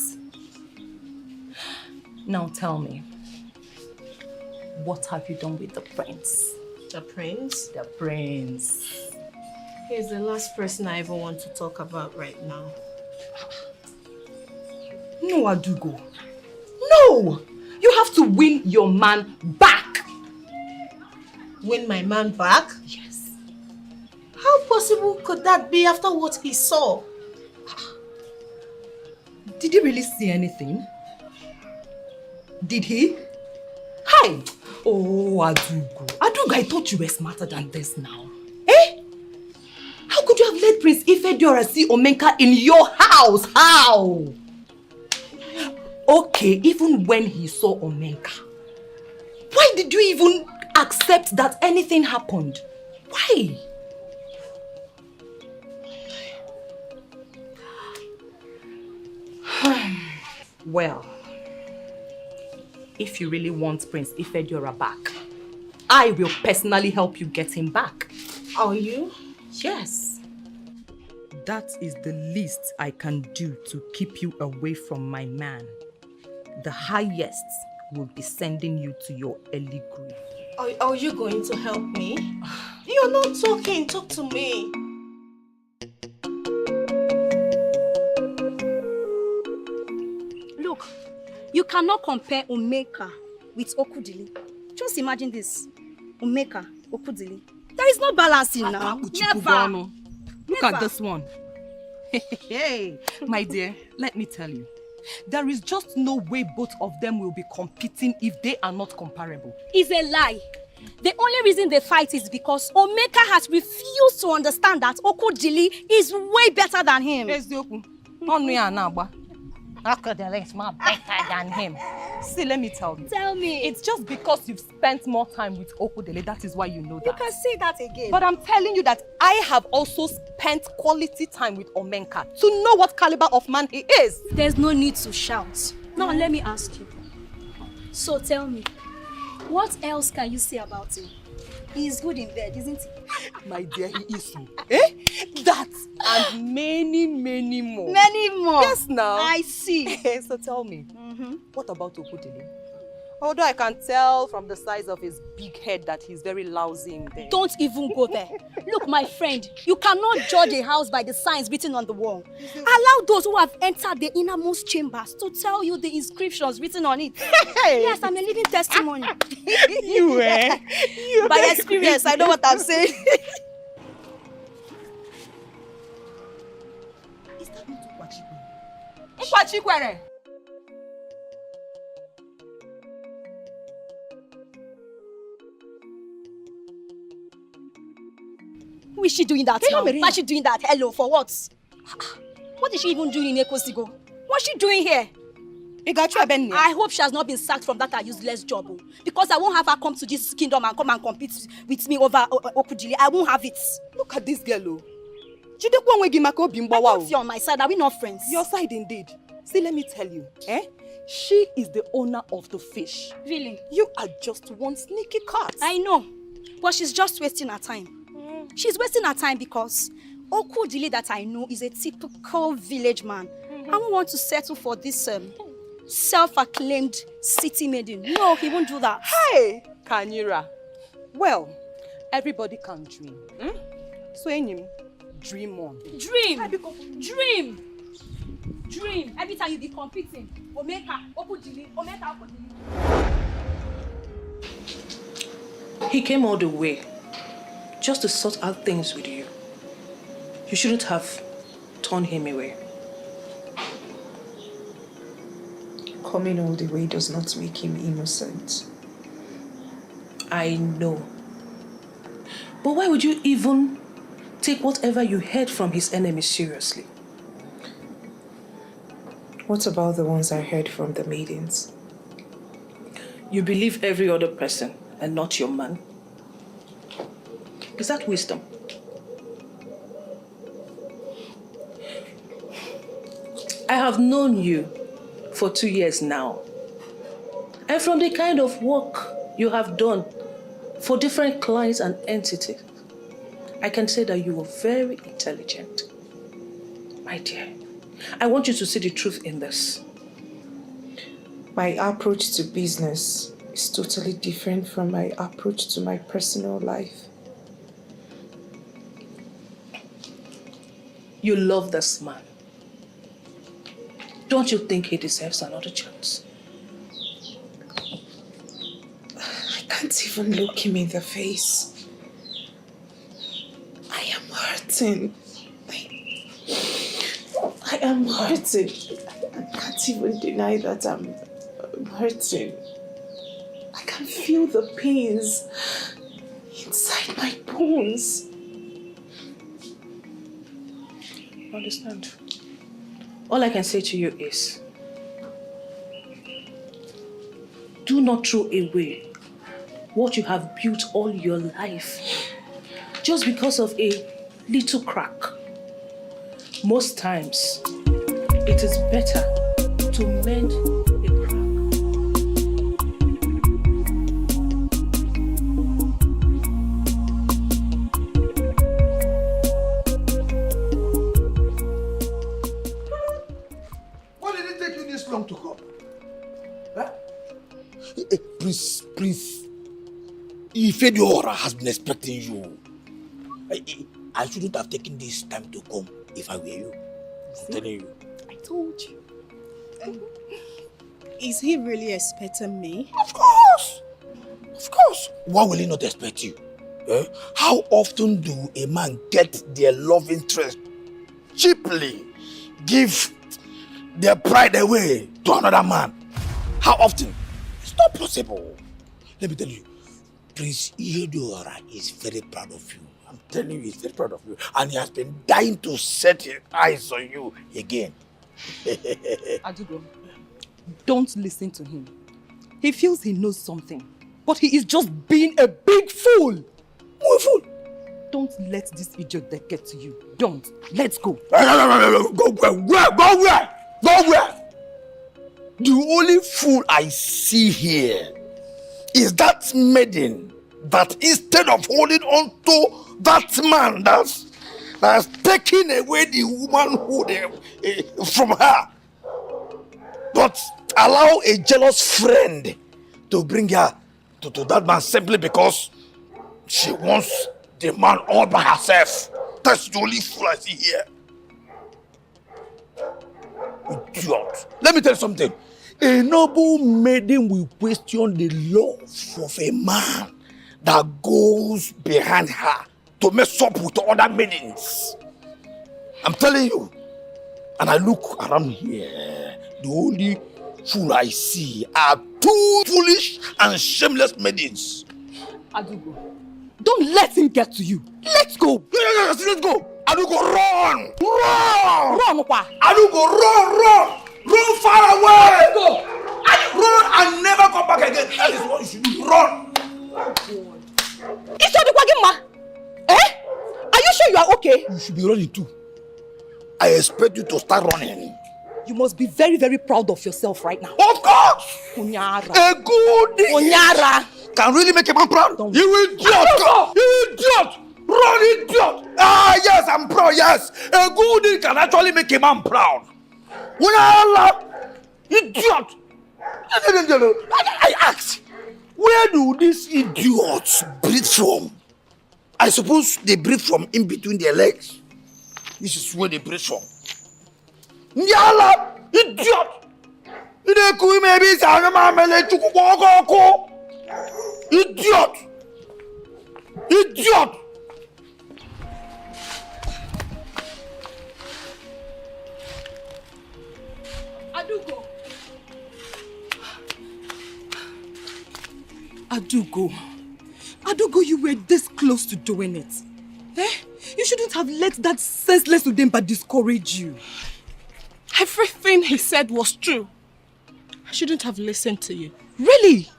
Now tell me, what have you done with the prince? The prince? The prince. He's the last person I ever want to talk about right now. No, Adugo. No! You have to win your man back. Win my man back? Yes. How possible could that be after what he saw? Did he really see anything? Did he? Hi! Oh, Adugo. Adugo, I thought you were smarter than this now. Eh? How could you have let Prince Ifediora see Omenka in your house? How? Okay, even when he saw Omenka, why did you even accept that anything happened? Why? Well, if you really want Prince Ifediora back, I will personally help you get him back. Are you? Yes. That is the least I can do to keep you away from my man. The highest will be sending you to your early grave. Are you going to help me? You're not talking. Talk to me. Look, you cannot compare Omeka with Okudili. Just imagine this. Omeka, Okudili. There is no balancing now. Never. Look at this one. Hey, my dear, let me tell you. There is just no way both of them will be competing if they are not comparable. It's a lie. The only reason they fight is because Omeka has refused to understand that Okudili is way better than him. Okudili is more better than him. See, let me tell you. Tell me. It's just because you've spent more time with Okudili, that is why you know that. You can say that again. But I'm telling you that I have also spent quality time with Omenka to know what caliber of man he is. There's no need to shout. Now let me ask you. So tell me, what else can you say about him? He is good in bed, isn't he? My dear, he is so. Eh? That and many, many more. Many more? Yes, now. I see. So tell me, what about Okudili? Although I can tell from the size of his big head that he's very lousy in there. Don't even go there. Look, my friend, you cannot judge a house by the signs written on the wall. Allow those who have entered the innermost chambers to tell you the inscriptions written on it. Yes, I'm a living testimony. You, eh? You. By experience, I know what I'm saying. Is that not Ukwachikwere? Who is she doing that now? Why is she doing that? Hello, for what? What is she even doing in Ekosigo? What's she doing here? I hope she has not been sacked from that her useless job. Because I won't have her come to this kingdom and come and compete with me over Okudili. I won't have it. Look at this girl, oh. I thought you're on my side. Are we not friends? Your side indeed. See, let me tell you, she is the owner of the fish. Really? You are just one sneaky cat. I know. But she's just wasting her time. She's wasting her time because Okudili that I know is a typical village man. I don't want to settle for this self-acclaimed city maiden. No, he won't do that. Hey, Kanyira. Well, everybody can dream. So, Enyim, dream on. Dream! Every time you be competing, Omeka, Okudili. He came all the way just to sort out things with you. You shouldn't have turned him away. Coming all the way does not make him innocent. I know. But why would you even take whatever you heard from his enemies seriously? What about the ones I heard from the maidens? You believe every other person and not your man. Is that wisdom? I have known you for 2 years now. And from the kind of work you have done for different clients and entities, I can say that you are very intelligent. My dear, I want you to see the truth in this. My approach to business is totally different from my approach to my personal life. You love this man. Don't you think he deserves another chance? I can't even look him in the face. I am hurting. I am hurting. I can't even deny that I'm hurting. I can feel the pains inside my bones. Understand? All I can say to you is, do not throw away what you have built all your life just because of a little crack. Most times, it is better to mend a crack. Why did it take you this long to come? Huh? Prince, Ifediora has been expecting you. I shouldn't have taken this time to come if I were you. I'm telling you. I told you. Is he really expecting me? Of course! Of course! Why will he not expect you? How often do a man get their love interest cheaply, give their pride away to another man? How often? It's not possible. Let me tell you, Prince Iheduora is very proud of you. I'm telling you, he's very proud of you. And he has been dying to set his eyes on you again. Adugo, don't listen to him. He feels he knows something, but he is just being a big fool. Who a fool? Don't let this idiot that get to you. Don't. Let's go. Go where? Go where? Go where? The only fool I see here is that maiden that instead of holding on to that man that's taking away the womanhood from her, but allow a jealous friend to bring her to that man simply because she wants the man all by herself. That's the only fool I see here. Idiot. Let me tell you something. A noble maiden will question the love of a man that goes behind her to mess up with other maidens. I'm telling you. And I look around here, the only fool I see are two foolish and shameless maidens. Adugo, don't let him get to you. Let's go. Yes, let's go. Adugo, run! Run! Run, Opa. Adugo, run! Run far away! Adugo! Run and never come back again. That is what you should do. Run! It's Adugo, eh? Are you sure you are okay? You should be running too. I expect you to start running. You must be very, very proud of yourself right now. Of course! Onyara. A good Onyara can really make a man proud. You idiot! You idiot! Run, idiot! Ah, yes, I'm proud, yes. A good deed can actually make a man proud. Onyara! Idiot! I asked, where do these idiots breathe from? I suppose they breathe from in between their legs. This is where they breathe from. Nyala! Idiot! Idiot! Idiot! Adugo. Adugo. Adugo, you were this close to doing it. Eh? You shouldn't have let that senseless Udemba discourage you. Everything he said was true. I shouldn't have listened to you. Really?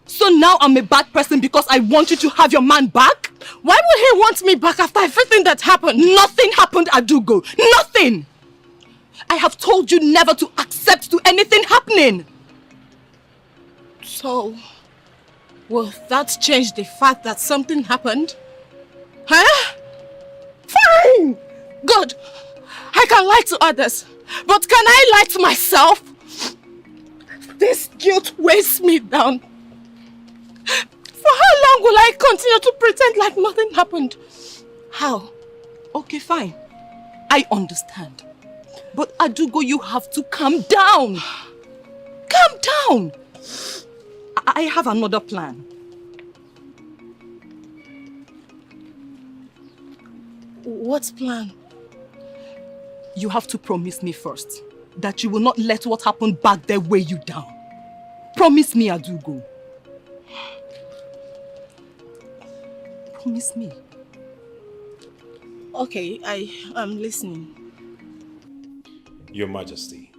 So now I'm a bad person because I want you to have your man back? Why would he want me back after everything that happened? Nothing happened, Adugo. Nothing! I have told you never to accept to anything happening. So, will that change the fact that something happened? Huh? Fine! Good. I can lie to others. But can I lie to myself? This guilt weighs me down. For how long will I continue to pretend like nothing happened? How? Okay, fine. I understand. But Adugo, you have to calm down. Calm down. I have another plan. What plan? You have to promise me first that you will not let what happened back there weigh you down. Promise me, Adugo. Promise me. Okay, I am listening. Your Majesty,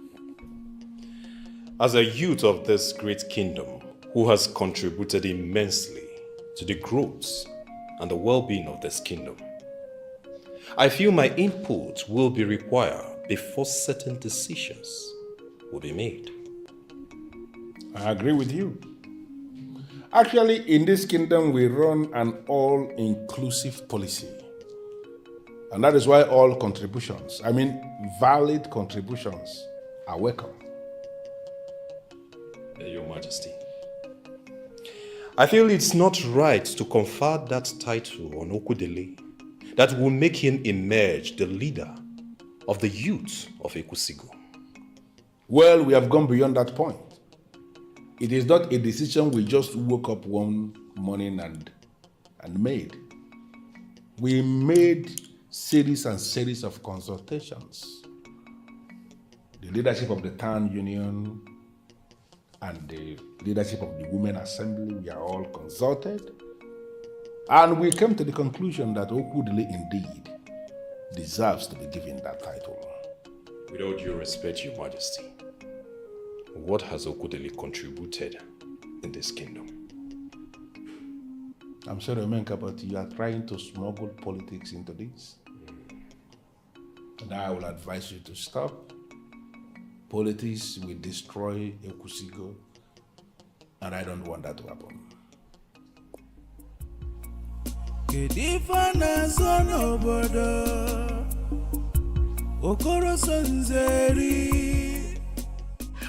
as a youth of this great kingdom who has contributed immensely to the growth and the well-being of this kingdom, I feel my input will be required before certain decisions will be made. I agree with you. Actually, in this kingdom, we run an all-inclusive policy. And that is why all contributions, valid contributions, are welcome. Your Majesty, I feel it's not right to confer that title on Okudele that will make him emerge the leader of the youth of Ekusigo. Well, we have gone beyond that point. It is not a decision we just woke up one morning and made. We made series and series of consultations. The leadership of the town union and the leadership of the Women Assembly, we are all consulted. And we came to the conclusion that Okudele indeed deserves to be given that title. With all due respect, Your Majesty, what has Okudele contributed in this kingdom? I'm sorry, Omenka, but you are trying to smuggle politics into this. And I will advise you to stop. Politics will destroy Ekusigo, and I don't want that to happen.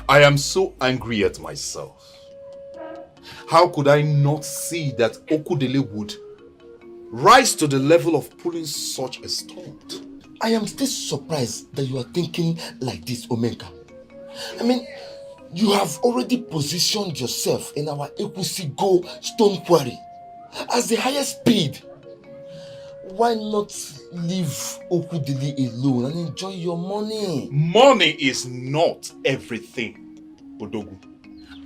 I am so angry at myself. How could I not see that Okudele would rise to the level of pulling such a stunt? I am still surprised that you are thinking like this, Omenka. I mean, you have already positioned yourself in our Ekusigo stone quarry as the highest bid. Why not leave Okudili alone and enjoy your money? Money is not everything, Odogu.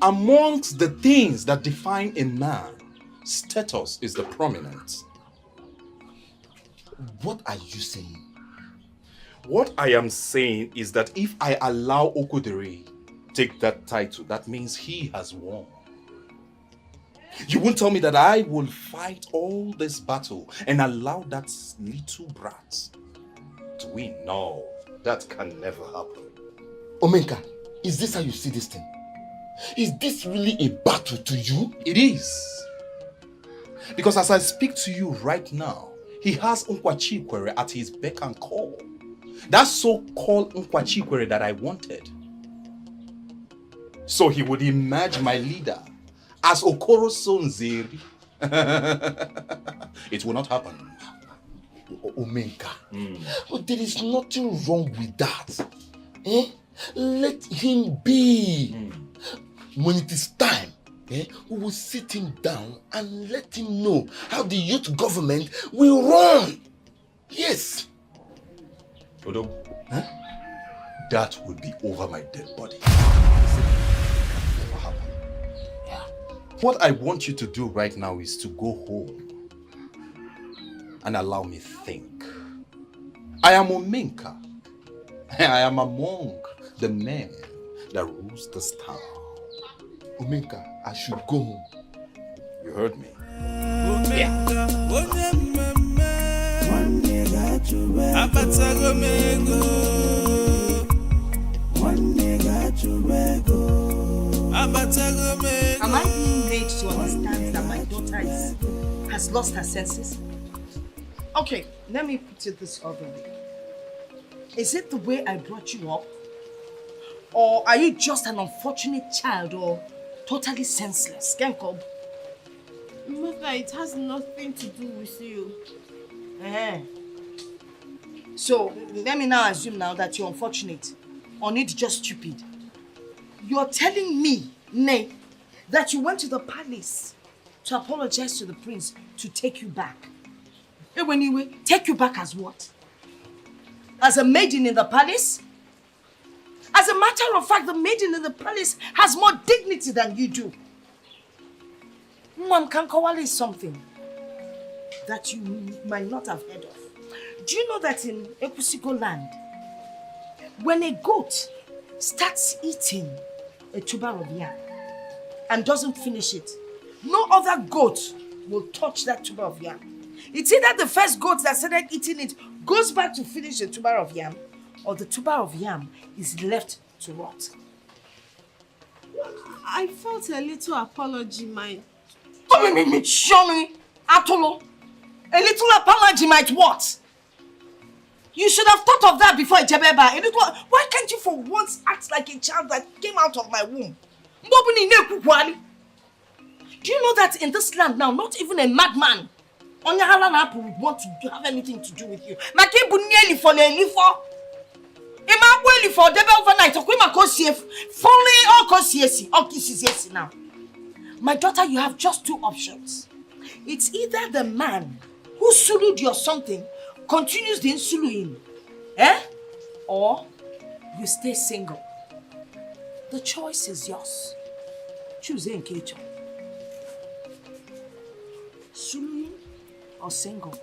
Amongst the things that define a man, status is the prominent. What are you saying? What I am saying is that if I allow Okudiri take that title, that means he has won. You won't tell me that I will fight all this battle and allow that little brat to win. No, that can never happen. Omenka, is this how you see this thing? Is this really a battle to you? It is. Because as I speak to you right now, he has Nkwachikwere at his beck and call. That so-called Nkwachikwere that I wanted. So he would emerge my leader as Okoro Sonzeri. It will not happen. Omenka, but there is nothing wrong with that. Let him be. When it is time, we will sit him down and let him know how the youth government will run. Yes. Odo, that would be over my dead body. What I want you to do right now is to go home and allow me think. I am Omenka. I am among the men that rules this town. Omenka, I should go home. You heard me. Am I being made to understand that my daughter has lost her senses? Okay, let me put it this other way. Is it the way I brought you up? Or are you just an unfortunate child or totally senseless? Kenkob? Mother, it has nothing to do with you. So, let me now assume now that you're unfortunate or need just stupid. You're telling me, Nay, that you went to the palace to apologize to the prince to take you back. Anyway, take you back as what? As a maiden in the palace? As a matter of fact, the maiden in the palace has more dignity than you do. Mwam Kankawale is something that you might not have heard of. Do you know that in Ekusigo land, when a goat starts eating a tuber of yam and doesn't finish it, no other goat will touch that tuber of yam. It's either the first goat that started eating it goes back to finish the tuber of yam, or the tuber of yam is left to rot. I felt a little apology might... Show me, Atolo. A little apology might what? You should have thought of that before Ijebeba. Why can't you for once act like a child that came out of my womb? Do you know that in this land now, not even a madman would want to have anything to do with you? Now, my daughter, you have just two options. It's either the man who sulued you or something continues the insuluing, or you stay single. The choice is yours. Choose in Kecho. Suluing or single.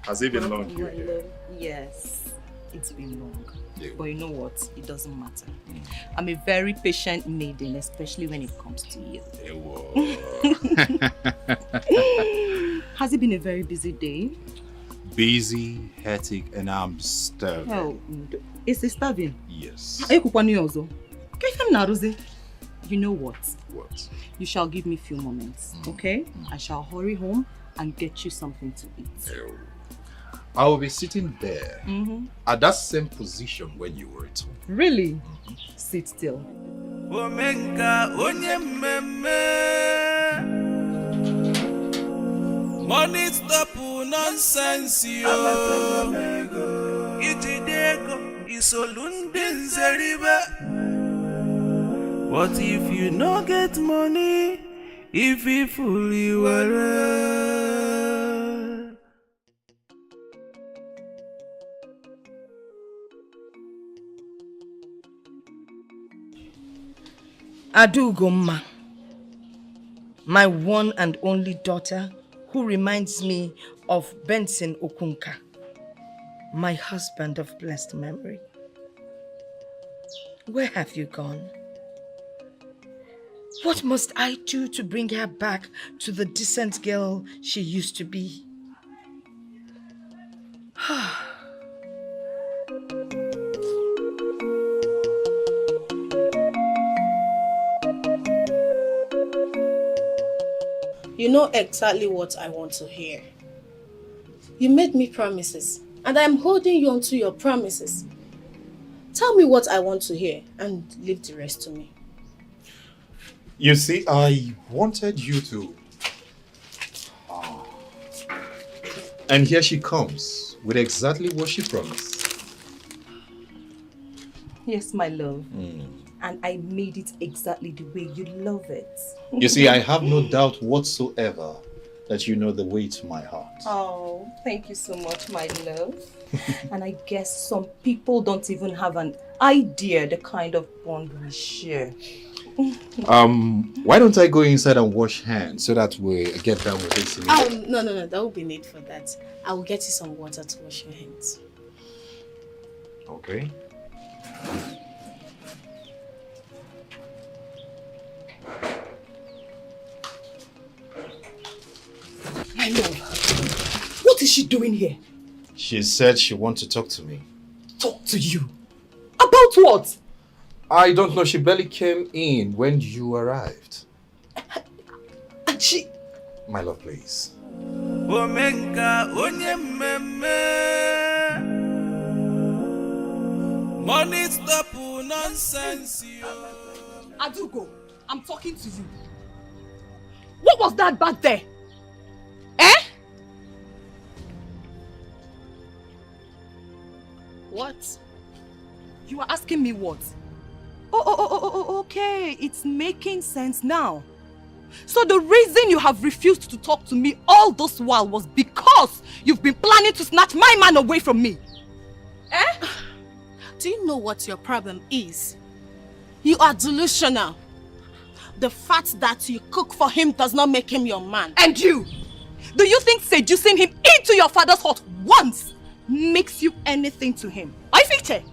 Has it been long here? Yes, it's been long. Yeah. But you know what? It doesn't matter. I'm a very patient maiden, especially when it comes to you. Has it been a very busy day? Busy, hectic, and I'm starving. Oh, is it starving? Yes. You know what? What? You shall give me a few moments, okay? I shall hurry home and get you something to eat. I will be sitting there at that same position when you were at home. Really? Sit still. Money stop nonsense yo. Itidego isolunde nzeribe. What if you no get money? If you fully were. Adugo ma, my one and only daughter, who reminds me of Benson Okunka, my husband of blessed memory. Where have you gone? What must I do to bring her back to the decent girl she used to be? You know exactly what I want to hear. You made me promises, and I'm holding you onto your promises. Tell me what I want to hear, and leave the rest to me. You see, I wanted you to... And here she comes, with exactly what she promised. Yes, my love. And I made it exactly the way you love it. You see, I have no doubt whatsoever that you know the way to my heart. Oh, thank you so much, my love. And I guess some people don't even have an idea the kind of bond we share. Why don't I go inside and wash hands so that we get done with this? No, there will be need for that. I will get you some water to wash your hands. Okay. My love, what is she doing here? She said she wants to talk to me. Talk to you? About what? I don't know. She barely came in when you arrived. And she... My love, please. Omenka onye mmemme. Money stop nonsense yo. Adugo, I'm talking to you. What was that back there? Eh? What? You are asking me what? Oh, okay. It's making sense now. So the reason you have refused to talk to me all this while was because you've been planning to snatch my man away from me. Eh? Do you know what your problem is? You are delusional. The fact that you cook for him does not make him your man. And you? Do you think seducing him into your father's hut once makes you anything to him? I think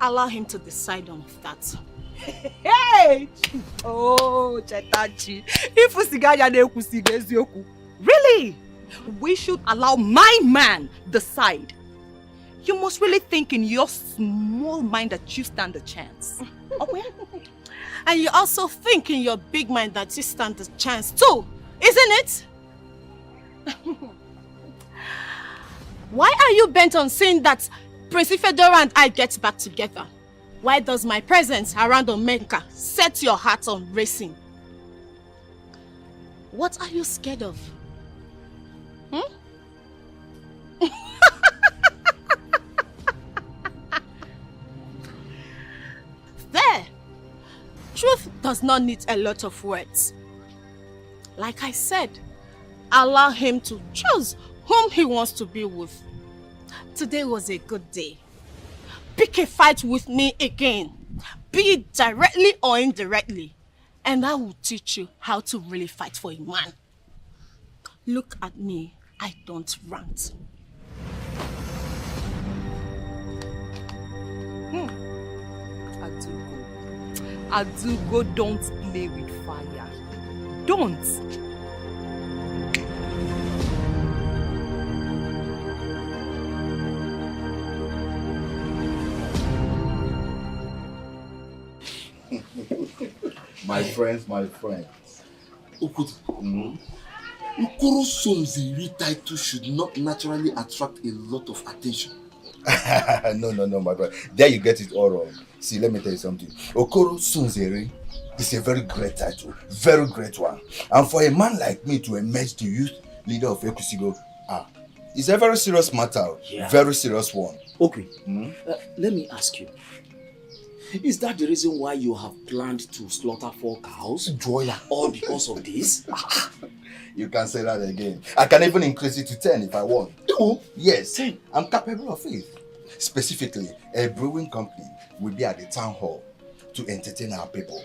allow him to decide on that. Hey! Oh, Chetachi. Really? We should allow my man decide. You must really think in your small mind that you stand a chance. Okay? And you also think in your big mind that you stand a chance too, isn't it? Why are you bent on saying that Prince Fedora and I get back together? Why does my presence around Omenka set your heart on racing? What are you scared of? There! Truth does not need a lot of words. Like I said, allow him to choose whom he wants to be with. Today was a good day. Pick a fight with me again, be it directly or indirectly, And I will teach you how to really fight for a man. Look at me, I don't rant. Adugo, don't play with fire. Don't. My friends. Okoro Somzeri title should not naturally attract a lot of attention. No, my brother. There you get it all wrong. See, let me tell you something. Okoro Somzeri is a very great title, very great one. And for a man like me to emerge the youth leader of Ekusigo, it's a very serious matter, very serious one. Okay, let me ask you. Is that the reason why you have planned to slaughter 4 cows? Joya. All because of this? You can say that again. I can even increase it to 10 if I want. Oh, yes, 10. I'm capable of it. Specifically, a brewing company will be at the town hall to entertain our people.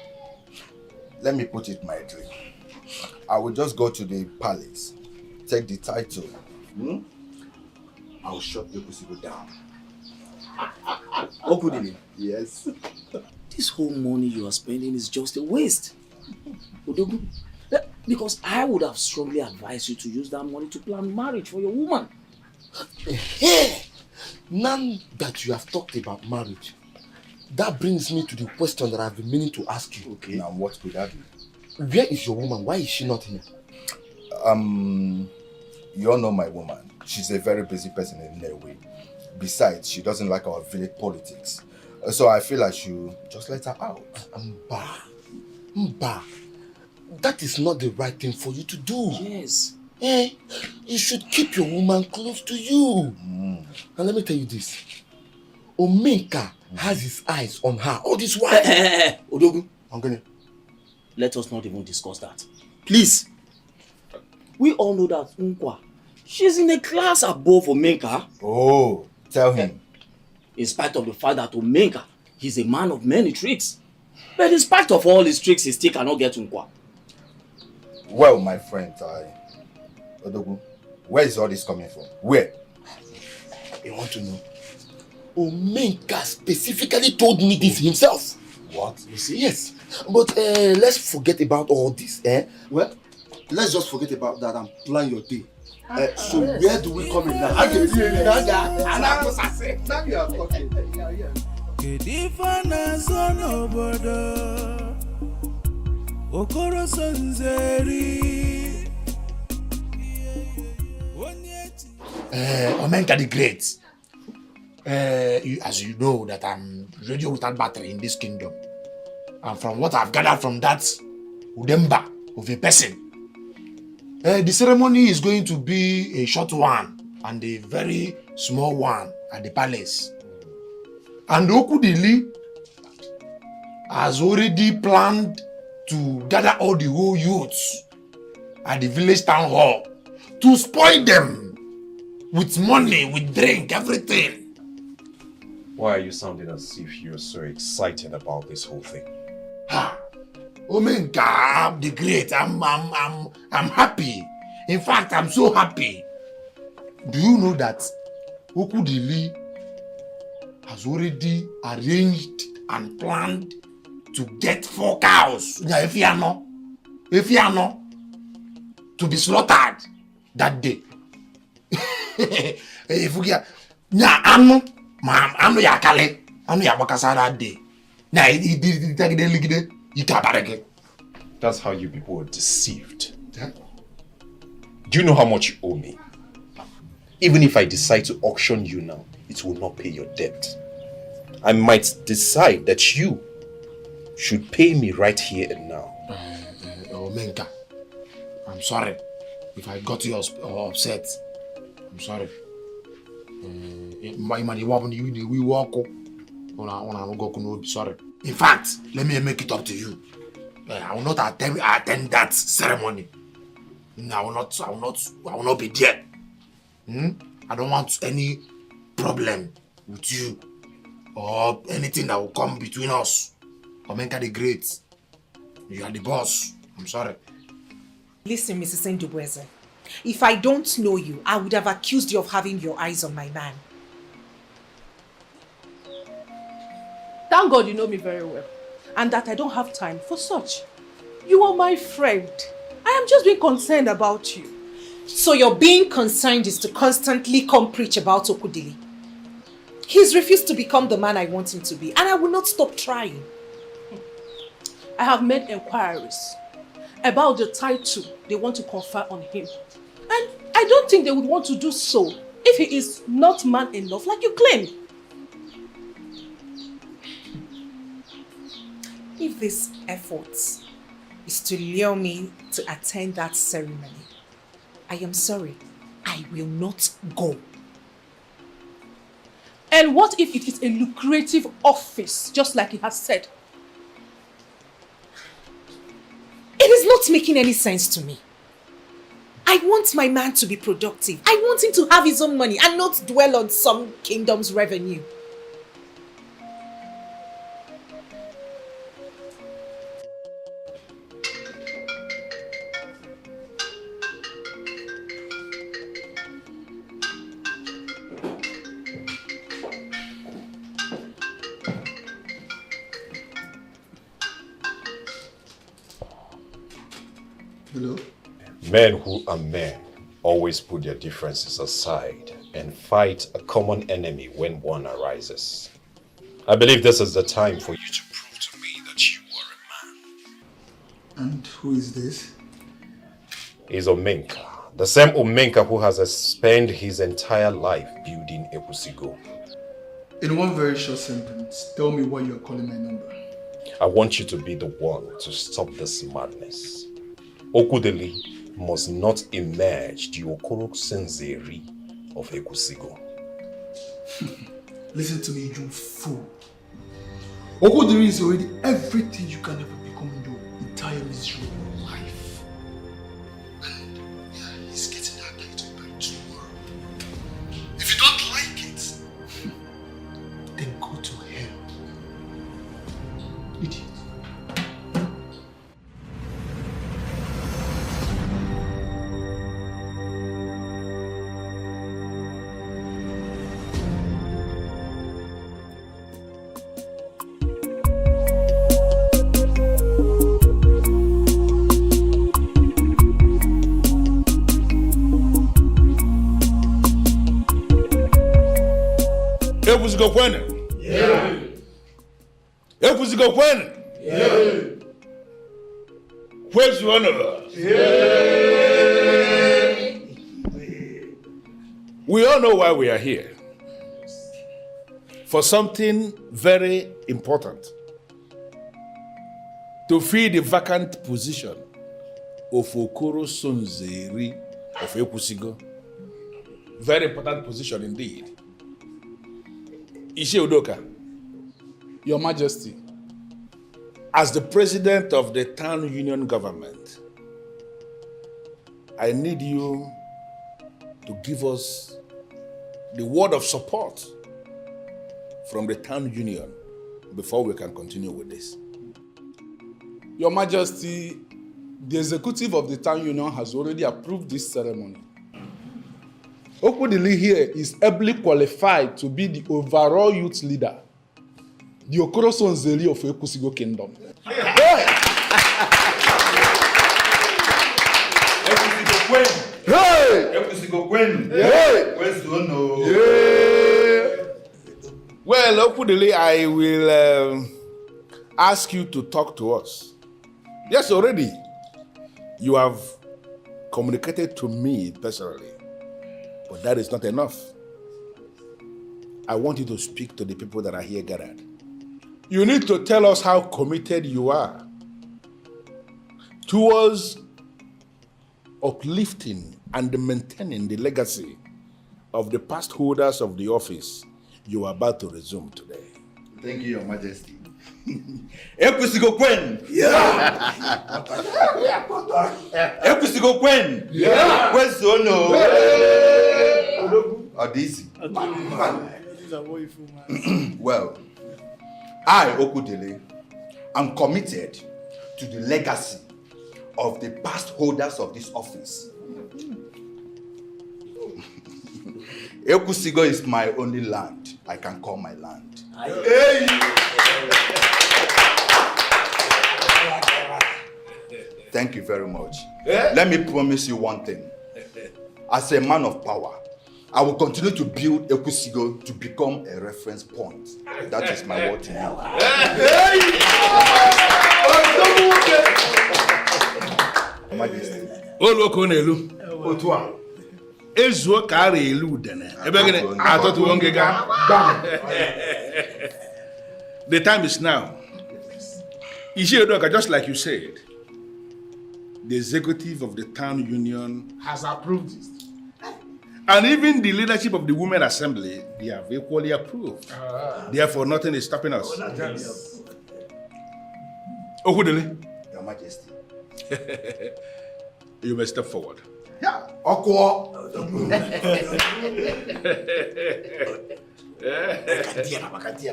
Let me put it mildly. I will just go to the palace, take the title. I'll shut the Ekusigo down. Okudili. Yes. This whole money you are spending is just a waste. Udogu. Because I would have strongly advised you to use that money to plan marriage for your woman. Hey! Now that you have talked about marriage, that brings me to the question that I've been meaning to ask you. Okay. Now what could that be? Where is your woman? Why is she not here? You all know my woman. She's a very busy person in her way. Besides, she doesn't like our village politics. So I feel I should just let her out. Mbah. That is not the right thing for you to do. Yes. You should keep your woman close to you. And let me tell you this. Omenka has his eyes on her all this while. Odogu, let us not even discuss that. Please. We all know that Nkwa, she's in a class above Omenka. Oh, tell him. In spite of the fact that Omenka, he's a man of many tricks. But in spite of all his tricks, he still cannot get Nkwa. Well, my friend, Odogu, where is all this coming from? Where? I want to know. Omenka specifically told me this himself. What? You see? Yes. But let's forget about all this. Well, let's just forget about that and plan your day. So where do we come in now? Now you are talking. Okoro Somzeri. Omenka the Great. As you know that I'm radio without battery in this kingdom. And from what I've gathered from that Udemba of a person, the ceremony is going to be a short one and a very small one at the palace. And Okudili has already planned to gather all the whole youths at the village town hall to spoil them with money, with drink, everything. Why are you sounding as if you're so excited about this whole thing? Omenka the Great, I'm happy. In fact, I'm so happy. Do you know that Okudili has already arranged and planned to get 4 cows, if you know, to be slaughtered that day. If we get anu ya kale, anu ya bakasa that day. That's how you people were deceived. Do you know how much you owe me? Even if I decide to auction you now, it will not pay your debt. I might decide that you should pay me right here and now. Omenka, I'm sorry if I got you upset. I'm sorry. Sorry. In fact, let me make it up to you. I will not attend that ceremony. I will not be there. I don't want any problem with you or anything that will come between us. Omenka the Great. You are the boss. I'm sorry. Listen, Mrs. Ndubweze. If I don't know you, I would have accused you of having your eyes on my man. Thank God you know me very well, and that I don't have time for such. You are my friend. I am just being concerned about you. So your being concerned is to constantly come preach about Okudili. He's refused to become the man I want him to be, and I will not stop trying. I have made inquiries about the title they want to confer on him. And I don't think they would want to do so if he is not man enough like you claim. If this effort is to lure me to attend that ceremony, I am sorry, I will not go. And what if it is a lucrative office, just like he has said? It is not making any sense to me. I want my man to be productive. I want him to have his own money and not dwell on some kingdom's revenue. Hello? Men who are men always put their differences aside and fight a common enemy when one arises. I believe this is the time for you to prove to me that you are a man. And who is this? He's Omenka, the same Omenka who has spent his entire life building Ekusigo. In one very short sentence, tell me why you are calling my number. I want you to be the one to stop this madness. Okudili must not emerge the Okoro Senzeri of Ekusigo. Listen to me, you fool. Okudili is already everything you can ever become in your entire miserable life. And yeah, he's getting that title by tomorrow. If you don't like it, then go to hell. Idiot. Ekusigo kwene? Yeah. Ekusigo kwene? Yeah. Where's one of us? Yeah. We all know why we are here. For something very important. To fill the vacant position of Okoro Sonzeri of Ekusigo. Very important position indeed. Ishe Udoka, Your Majesty, as the president of the town union government, I need you to give us the word of support from the town union before we can continue with this. Your Majesty, the executive of the town union has already approved this ceremony. Okudili here is ably qualified to be the overall youth leader, the Okoro Sonzeri of Ekusigo Kingdom. Well, Okudili, I will ask you to talk to us. Yes, already. You have communicated to me personally. But that is not enough. I want you to speak to the people that are here gathered. You need to tell us how committed you are towards uplifting and maintaining the legacy of the past holders of the office you are about to resume today. Thank you, Your Majesty. Ekusigo Kwen! Yeah! Ekusigo Kwen! Yeah! Where's Ono? Odisi. Well, I, Okudili, am committed to the legacy of the past holders of this office. Ekusigo is my only land. I can call my land. Hey! Thank you very much. Let me promise you one thing. As a man of power, I will continue to build Ekusigo to become a reference point. That is my word to you. Majesty. Ezuo kara elu udene. Ebe gini atotu wongega. The time is now. Ishiedoka, just like you said, the executive of the town union Has approved it. and even the leadership of the women assembly, they have equally approved. Therefore, nothing is stopping us. Okudele. Your Majesty. You may step forward. Yeah. Okwo.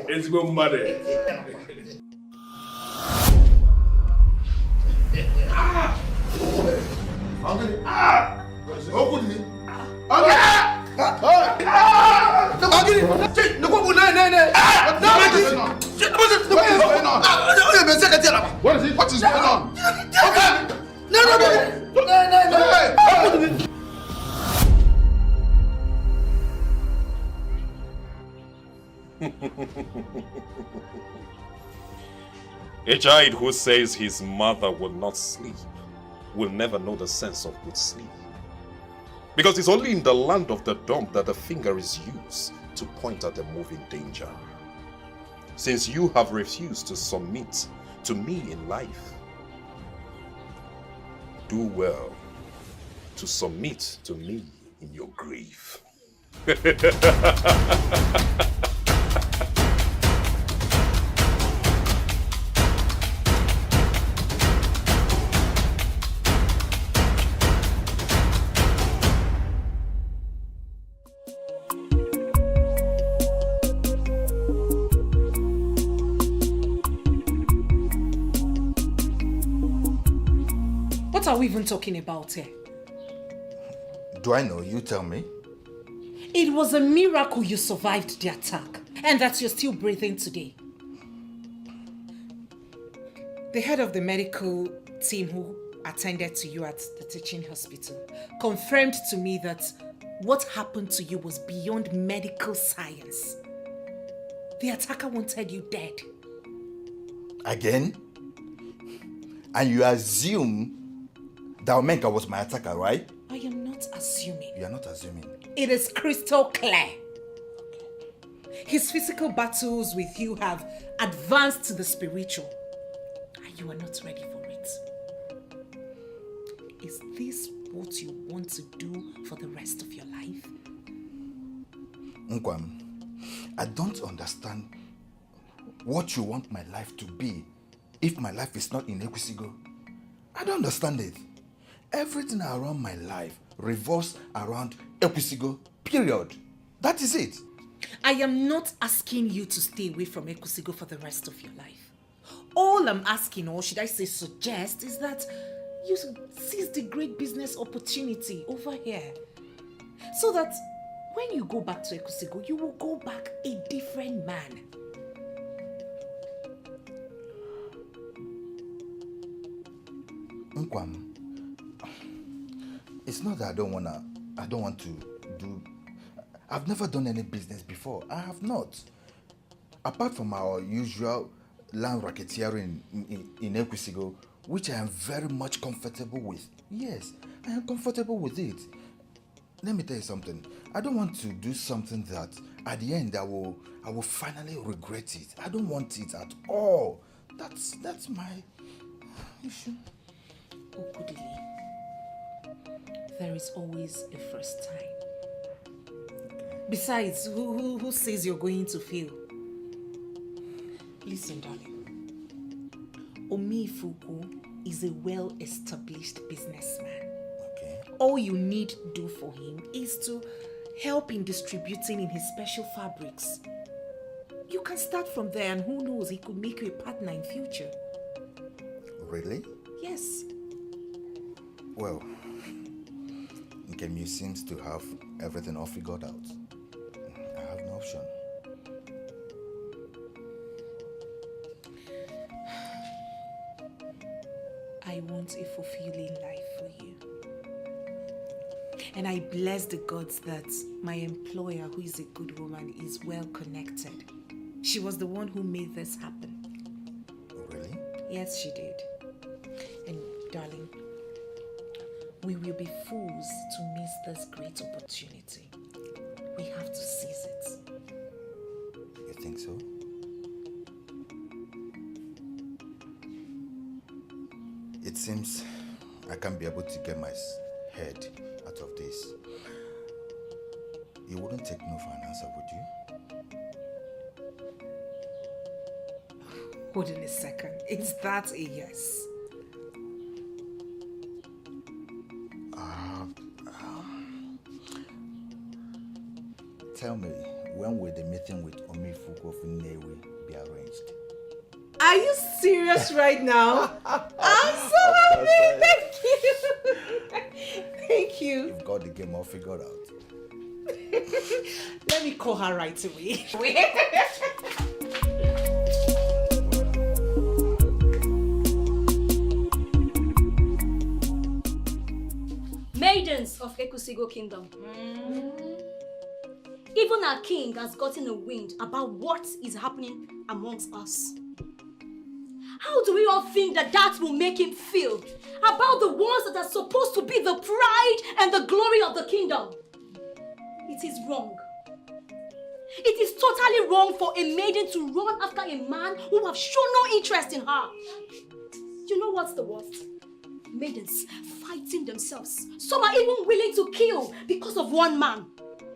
It's go mad. What is it? What is going on? A child who says his mother will not sleep will never know the sense of good sleep. Because it's only in the land of the dumb that the finger is used to point at the moving danger. Since you have refused to submit to me in life, do well to submit to me in your grave. What are we even talking about here? Do I know? You tell me. It was a miracle you survived the attack and that you're still breathing today. The head of the medical team who attended to you at the teaching hospital confirmed to me that what happened to you was beyond medical science. The attacker wanted you dead. Again? And you assume that Omenka was my attacker, right? I am not assuming. You are not assuming. It is crystal clear. His physical battles with you have advanced to the spiritual, and you are not ready for it. Is this what you want to do for the rest of your life? Nkwam, I don't understand what you want my life to be if my life is not in Ekusigo. I don't understand it. Everything around my life revolves around Ekusigo, period. That is it. I am not asking you to stay away from Ekusigo for the rest of your life. All I'm asking, or should I say suggest, is that you seize the great business opportunity over here. So that when you go back to Ekusigo, you will go back a different man. Nkwam, it's not that I don't want to do. I've never done any business before. I have not. Apart from our usual land racketeering in Ekusigo, which I am very much comfortable with. Yes, I am comfortable with it. Let me tell you something. I don't want to do something that at the end I will finally regret it. I don't want it at all. That's my issue. Okudili, there is always a first time. Besides, who says you're going to fail? Listen, darling. Omifuku is a well-established businessman. Okay. All you need to do for him is to help in distributing in his special fabrics. You can start from there, and who knows, he could make you a partner in future. Really? Yes. Well, Nkemi seems to have everything all figured out. I have no option. I want a fulfilling life for you. And I bless the gods that my employer, who is a good woman, is well connected. She was the one who made this happen. Really? Yes, she did. And darling, we will be fools to miss this great opportunity. We have to seize it. You think so? It seems I can't be able to get my head out of this. You wouldn't take no for an answer, would you? Hold on a second. Is that a yes? Tell me, when will the meeting with Omifuku of Nnewi be arranged? Are you serious right now? I'm so happy. Thank you. Thank you. You've got the game all figured out. Let me call her right away. Maidens of Ekusigo Kingdom. Even our king has gotten a wind about what is happening amongst us. How do we all think that will make him feel about the ones that are supposed to be the pride and the glory of the kingdom? It is wrong. It is totally wrong for a maiden to run after a man who have shown no interest in her. You know what's the worst? Maidens fighting themselves. Some are even willing to kill because of one man.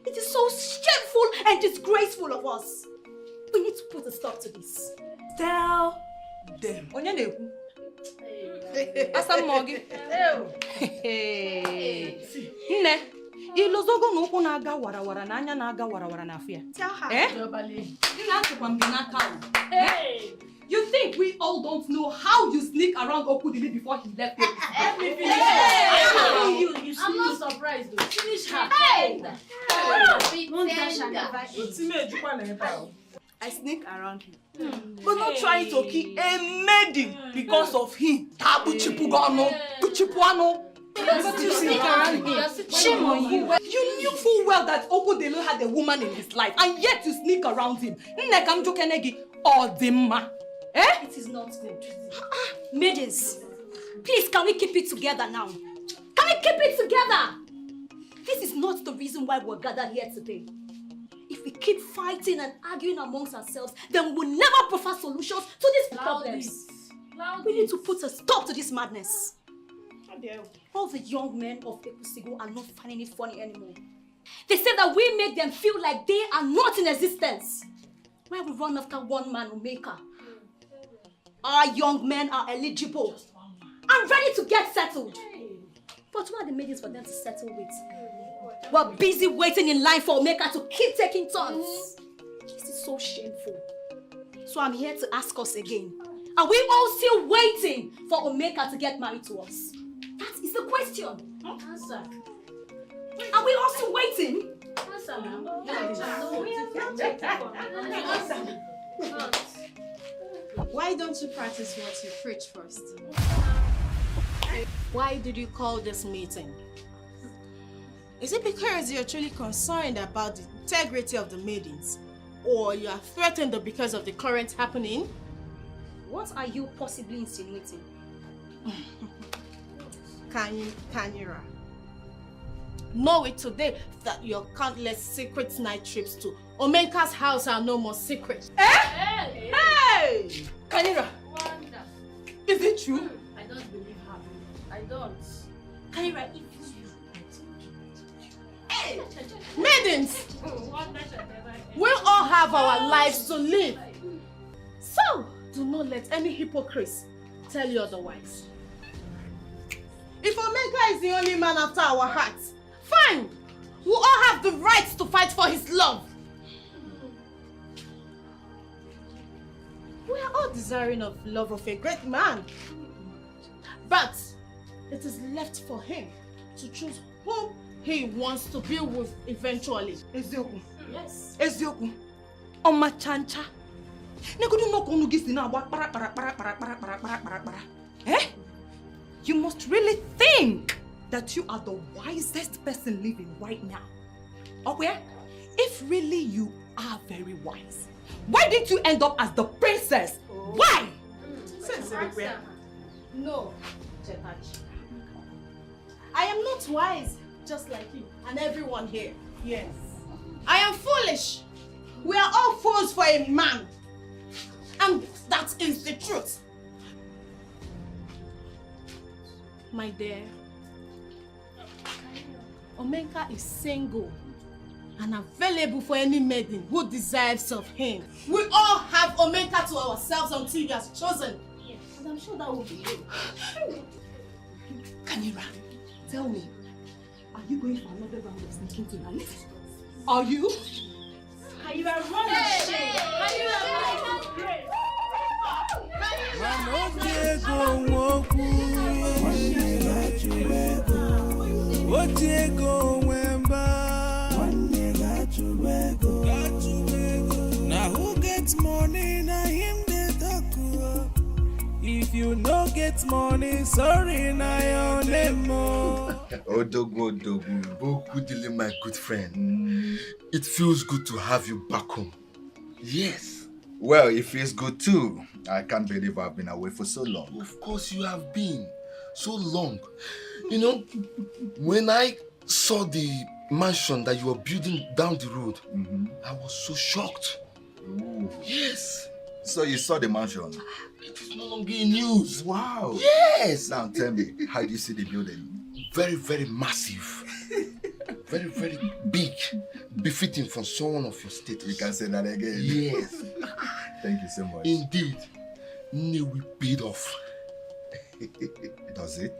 It is so shameful and disgraceful of us. We need to put a stop to this. Tell them. Nne, ilozogo na ụkwụ na-aga warawara na anya na-aga warawara na afọ ya. You think we all don't know how you sneak around Okudili before he left? Let me finish. I'm not surprised though. Finish her. I sneak around him. But not trying to kill a maiden because of him. But you sneak around him. Shame on you. You knew full well that Okudili had a woman in his life, and yet you sneak around him. It is not good. Maidens, please, can we keep it together now? Can we keep it together? This is not the reason why we're gathered here today. If we keep fighting and arguing amongst ourselves, then we will never provide solutions to these problems. We need to put a stop to this madness. All the young men of Ekusigo are not finding it funny anymore. They say that we make them feel like they are not in existence. When we run after one man or maker, our young men are eligible and ready to get settled. But what are the maidens for them to settle with? We're busy waiting in line for Omeka to keep taking turns. This is so shameful. So I'm here to ask us again. Are we all still waiting for Omeka to get married to us? That is the question. Answer. Are we all still waiting? Answer, ma'am. Why don't you practice what you preach first? Why did you call this meeting? Is it because you're truly concerned about the integrity of the maidens? Or you are threatened because of the current happening? What are you possibly insinuating? Kanyira, know it today that your countless secret night trips to Omenka's house are no more secret. Hey! Kanyira! Is it true? I don't believe her. I don't. Kanyira, if you... Hey! Maidens! We all have our lives to live. So, do not let any hypocrites tell you otherwise. If Omeka is the only man after our hearts, fine! We all have the right to fight for his love. We are all desiring of love of a great man. But it is left for him to choose whom he wants to be with eventually. Ezioku. Yes. Ezioku. Oma chancha. Negodu no konu gisi na wa para. Eh? You must really think that you are the wisest person living right now. Okay? If really you are very wise, why didn't you end up as the princess? Why? No, Chetachi. I am not wise, just like you and everyone here. Yes. I am foolish. We are all fools for a man. And that is the truth. My dear, Omenka is single and available for any maiden who desires of him. We all have Omenka to ourselves until he has chosen. Yes. And I'm sure that will be you. Kanira, tell me, are you going for another round of sneaking tonight? Are you? You are running shame. You are running. Now who gets money, now him they talk. If you no get money, sorry, now your name. Odogu, Bokudile, my good friend. It feels good to have you back home. Yes. Well, it feels good too. I can't believe I've been away for so long. Of course you have been. So long. You know, when I saw the mansion that you were building down the road, I was so shocked. Ooh. Yes. So you saw the mansion? It is no longer in news. Wow. Yes. Now tell me, how do you see the building? Very, very massive. Very, very big. Befitting for someone of your status. You can say that again. Yes. Thank you so much. Indeed. Newi paid off. Does it?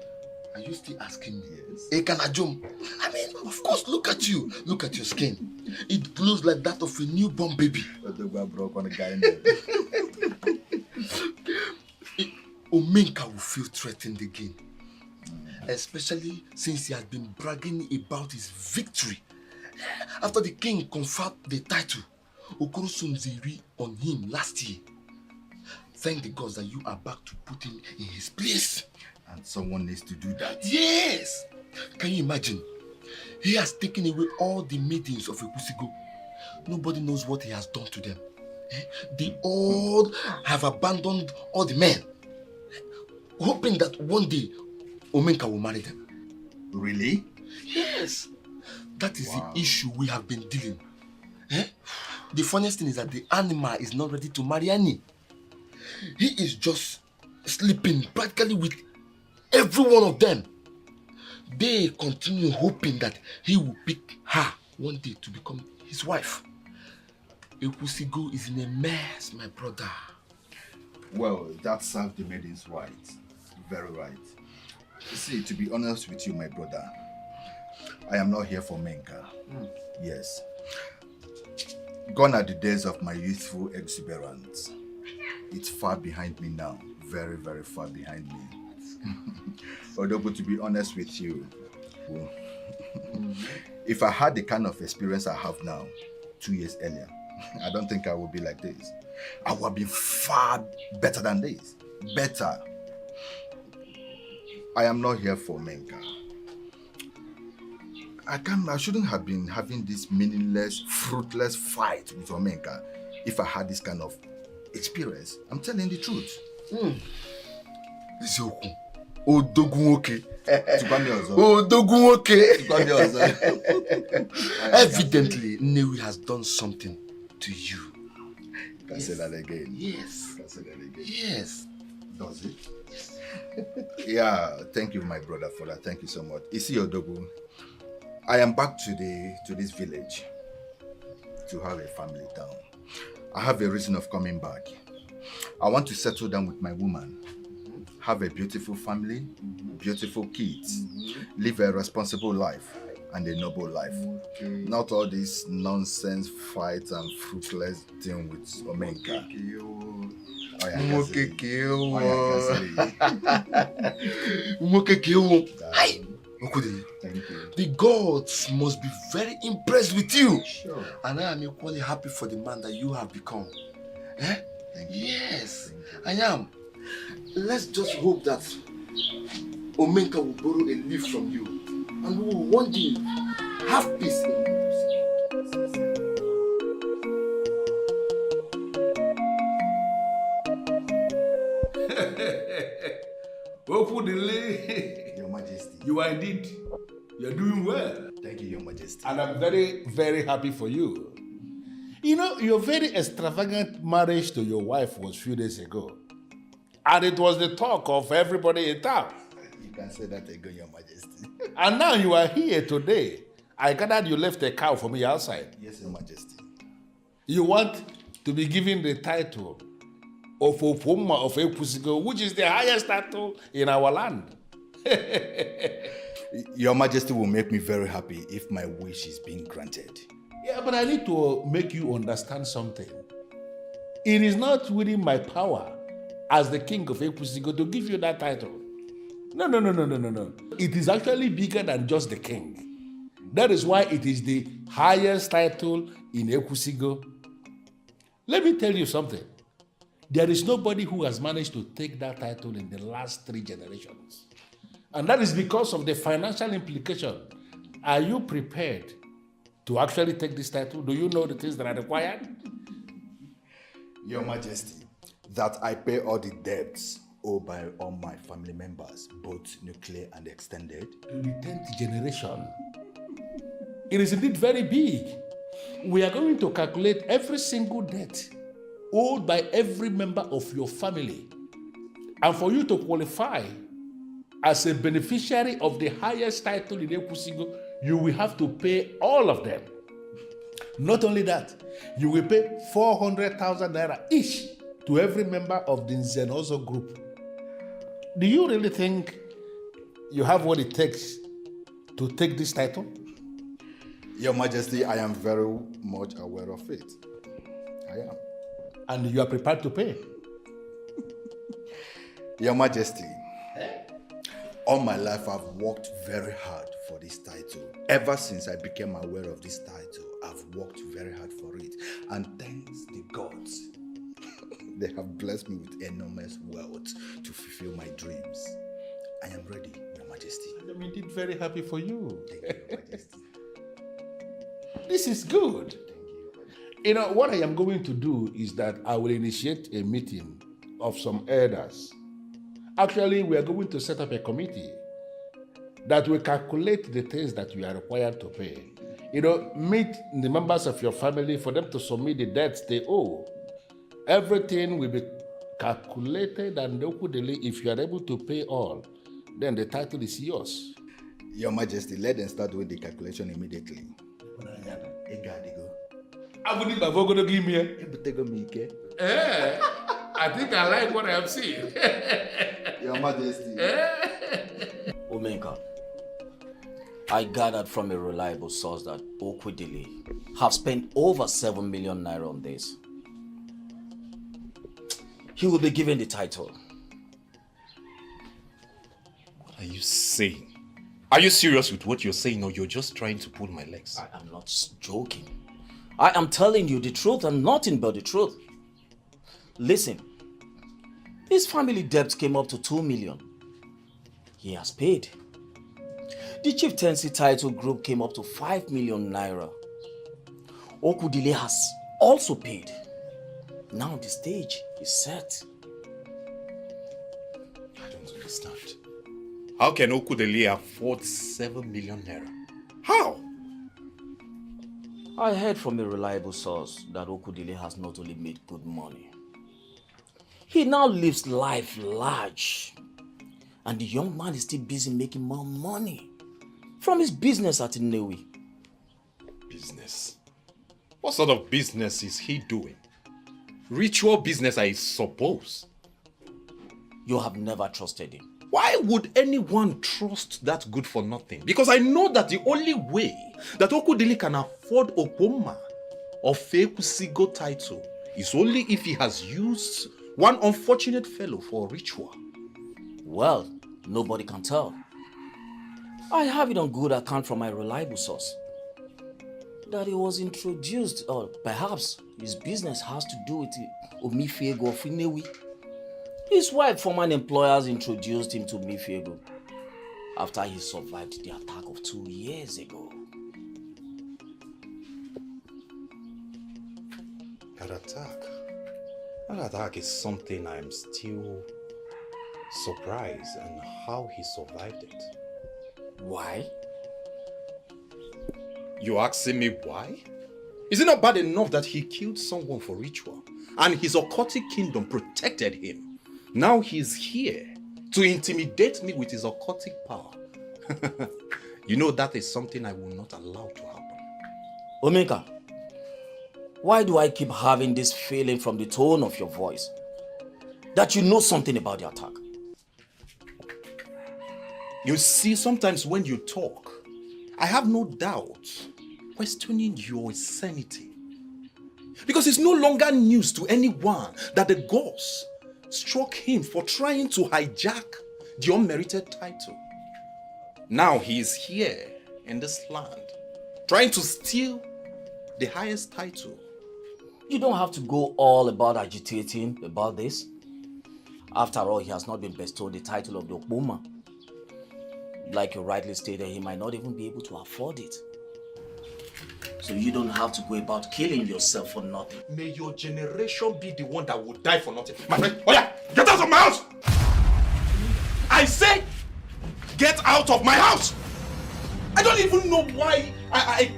Are you still asking me? Yes. Ekanajum. I mean, of course, look at you. Look at your skin. It glows like that of a newborn baby. Broke on a guy. Omenka will feel threatened again. Especially since he has been bragging about his victory. After the king conferred the title, Okaro Sonzeri on him last year. Thank the gods that you are back to put him in his place. And someone needs to do that. Yes! Can you imagine? He has taken away all the maidens of Ekusigo. Nobody knows what he has done to them. They all have abandoned all the men, hoping that one day Omenka will marry them. Really? Yes. That is the issue we have been dealing. The funniest thing is that the animal is not ready to marry Annie. He is just sleeping practically with every one of them. They continue hoping that he will pick her one day to become his wife. Ekusigo is in a mess, my brother. Well, that served the maidens right. Very right. See, to be honest with you, my brother, I am not here for Menka. Yes. Gone are the days of my youthful exuberance. It's far behind me now. Very, very far behind me. Although, to be honest with you, if I had the kind of experience I have now, 2 years earlier, I don't think I would be like this. I would have been far better than this. Better. I am not here for Menka. I shouldn't have been having this meaningless, fruitless fight with Omenka if I had this kind of experience. I'm telling the truth. Ezioku. Odogunwoke. Odogunwoke. Evidently, Newi has done something to you. Can I say that again? Yes. Can I say that again? Yes. Does it? Yes. Yeah, thank you, my brother, for that. Thank you so much. You see, Odogu, I am back to this village to have a family down. I have a reason of coming back. I want to settle down with my woman, have a beautiful family, beautiful kids, live a responsible life and a noble life. Not all this nonsense fight and fruitless thing with Omenka. The gods must be very impressed with you. Sure. And I am equally happy for the man that you have become. Eh? Yes, I am. Let's just hope that Omenka will borrow a leaf from you and we will one day have peace in you. Your Majesty. You are indeed. You are doing well. Thank you, Your Majesty. And I'm very, very happy for you. You know, your very extravagant marriage to your wife was a few days ago. And it was the talk of everybody in town. You can say that again, Your Majesty. And now you are here today. I gathered you left a cow for me outside. Yes, Your Majesty. You want to be given the title of Opoma of Ekusigo, which is the highest title in our land. Your Majesty will make me very happy if my wish is being granted. Yeah, but I need to make you understand something. It is not within my power as the king of Ekusigo to give you that title. No. It is actually bigger than just the king. That is why it is the highest title in Ekusigo. Let me tell you something. There is nobody who has managed to take that title in the last 3 generations. And that is because of the financial implication. Are you prepared to actually take this title? Do you know the things that are required? Your Majesty, that I pay all the debts owed by all my family members, both nuclear and extended. To the 10th generation. It is indeed very big. We are going to calculate every single debt owed by every member of your family. And for you to qualify as a beneficiary of the highest title in Ekusigo, you will have to pay all of them. Not only that, you will pay 400,000 naira each to every member of the Nzenozo group. Do you really think you have what it takes to take this title? Your Majesty, I am very much aware of it. I am. And you are prepared to pay? Your Majesty, all my life I've worked very hard for this title. Ever since I became aware of this title, I've worked very hard for it. And thanks the gods, they have blessed me with enormous wealth to fulfill my dreams. I am ready, Your Majesty. I'm indeed very happy for you. Thank you, Your Majesty. This is good. You know, what I am going to do is that I will initiate a meeting of some elders. Actually, we are going to set up a committee that will calculate the things that you are required to pay. You know, meet the members of your family for them to submit the debts they owe. Everything will be calculated, and if you are able to pay all, then the title is yours. Your Majesty, let them start doing the calculation immediately. I think I like what I have seen. Your Majesty. Omenka, I gathered from a reliable source that Okwudili have spent over 7 million naira on this. He will be given the title. What are you saying? Are you serious with what you're saying, or you're just trying to pull my legs? I am not joking. I am telling you the truth and nothing but the truth. Listen, his family debt came up to 2 million. He has paid. The chieftaincy title group came up to 5 million naira. Okwudili has also paid. Now the stage is set. I don't understand. How can Okwudili afford 7 million naira? How? I heard from a reliable source that Okwudili has not only made good money, he now lives life large. And the young man is still busy making more money from his business at Nnewi. Business? What sort of business is he doing? Ritual business, I suppose. You have never trusted him. Why would anyone trust that good for nothing? Because I know that the only way that Okwudili can afford Opoma or Fekusigo title is only if he has used One unfortunate fellow for a ritual. Well, nobody can tell. I have it on good account from my reliable source that he was introduced, or perhaps his business has to do with Omifiego of Inewi. His wife, former employers, introduced him to Omifiego after he survived the attack of 2 years ago. That attack is something I'm still surprised and how he survived it. Why? You asking me why? Is it not bad enough that he killed someone for ritual and his occultic kingdom protected him? Now he's here to intimidate me with his occultic power. You know that is something I will not allow to happen. Omeka, why do I keep having this feeling from the tone of your voice that you know something about the attack? You see, sometimes when you talk, I have no doubt questioning your sanity. Because it's no longer news to anyone that the gods struck him for trying to hijack the unmerited title. Now he is here in this land, trying to steal the highest title. You don't have to go all about agitating about this. After all, he has not been bestowed the title of the Okpoma. Like you rightly stated, he might not even be able to afford it. So you don't have to go about killing yourself for nothing. May your generation be the one that will die for nothing. My friend, oh yeah, get out of my house! I say, get out of my house! I don't even know why I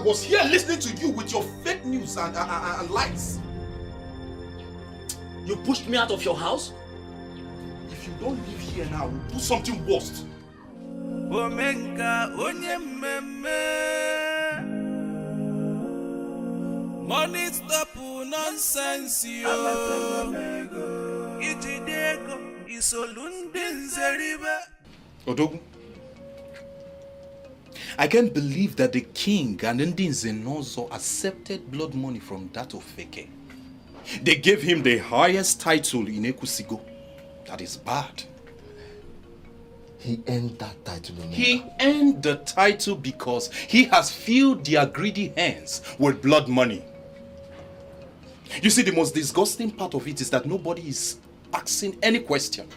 was here listening to you with your fake news and lies. You pushed me out of your house? If you don't live here now, we'll do something worse. Omenka onye mmemme. Money stop nonsense yo. Ijidego isolunde nzeribe. Odogu, I can't believe that the king and Ndi Nzenozo accepted blood money from that of Feke. They gave him the highest title in Ekusigo. That is bad. He earned that title. He earned the title because he has filled their greedy hands with blood money. You see, the most disgusting part of it is that nobody is asking any question.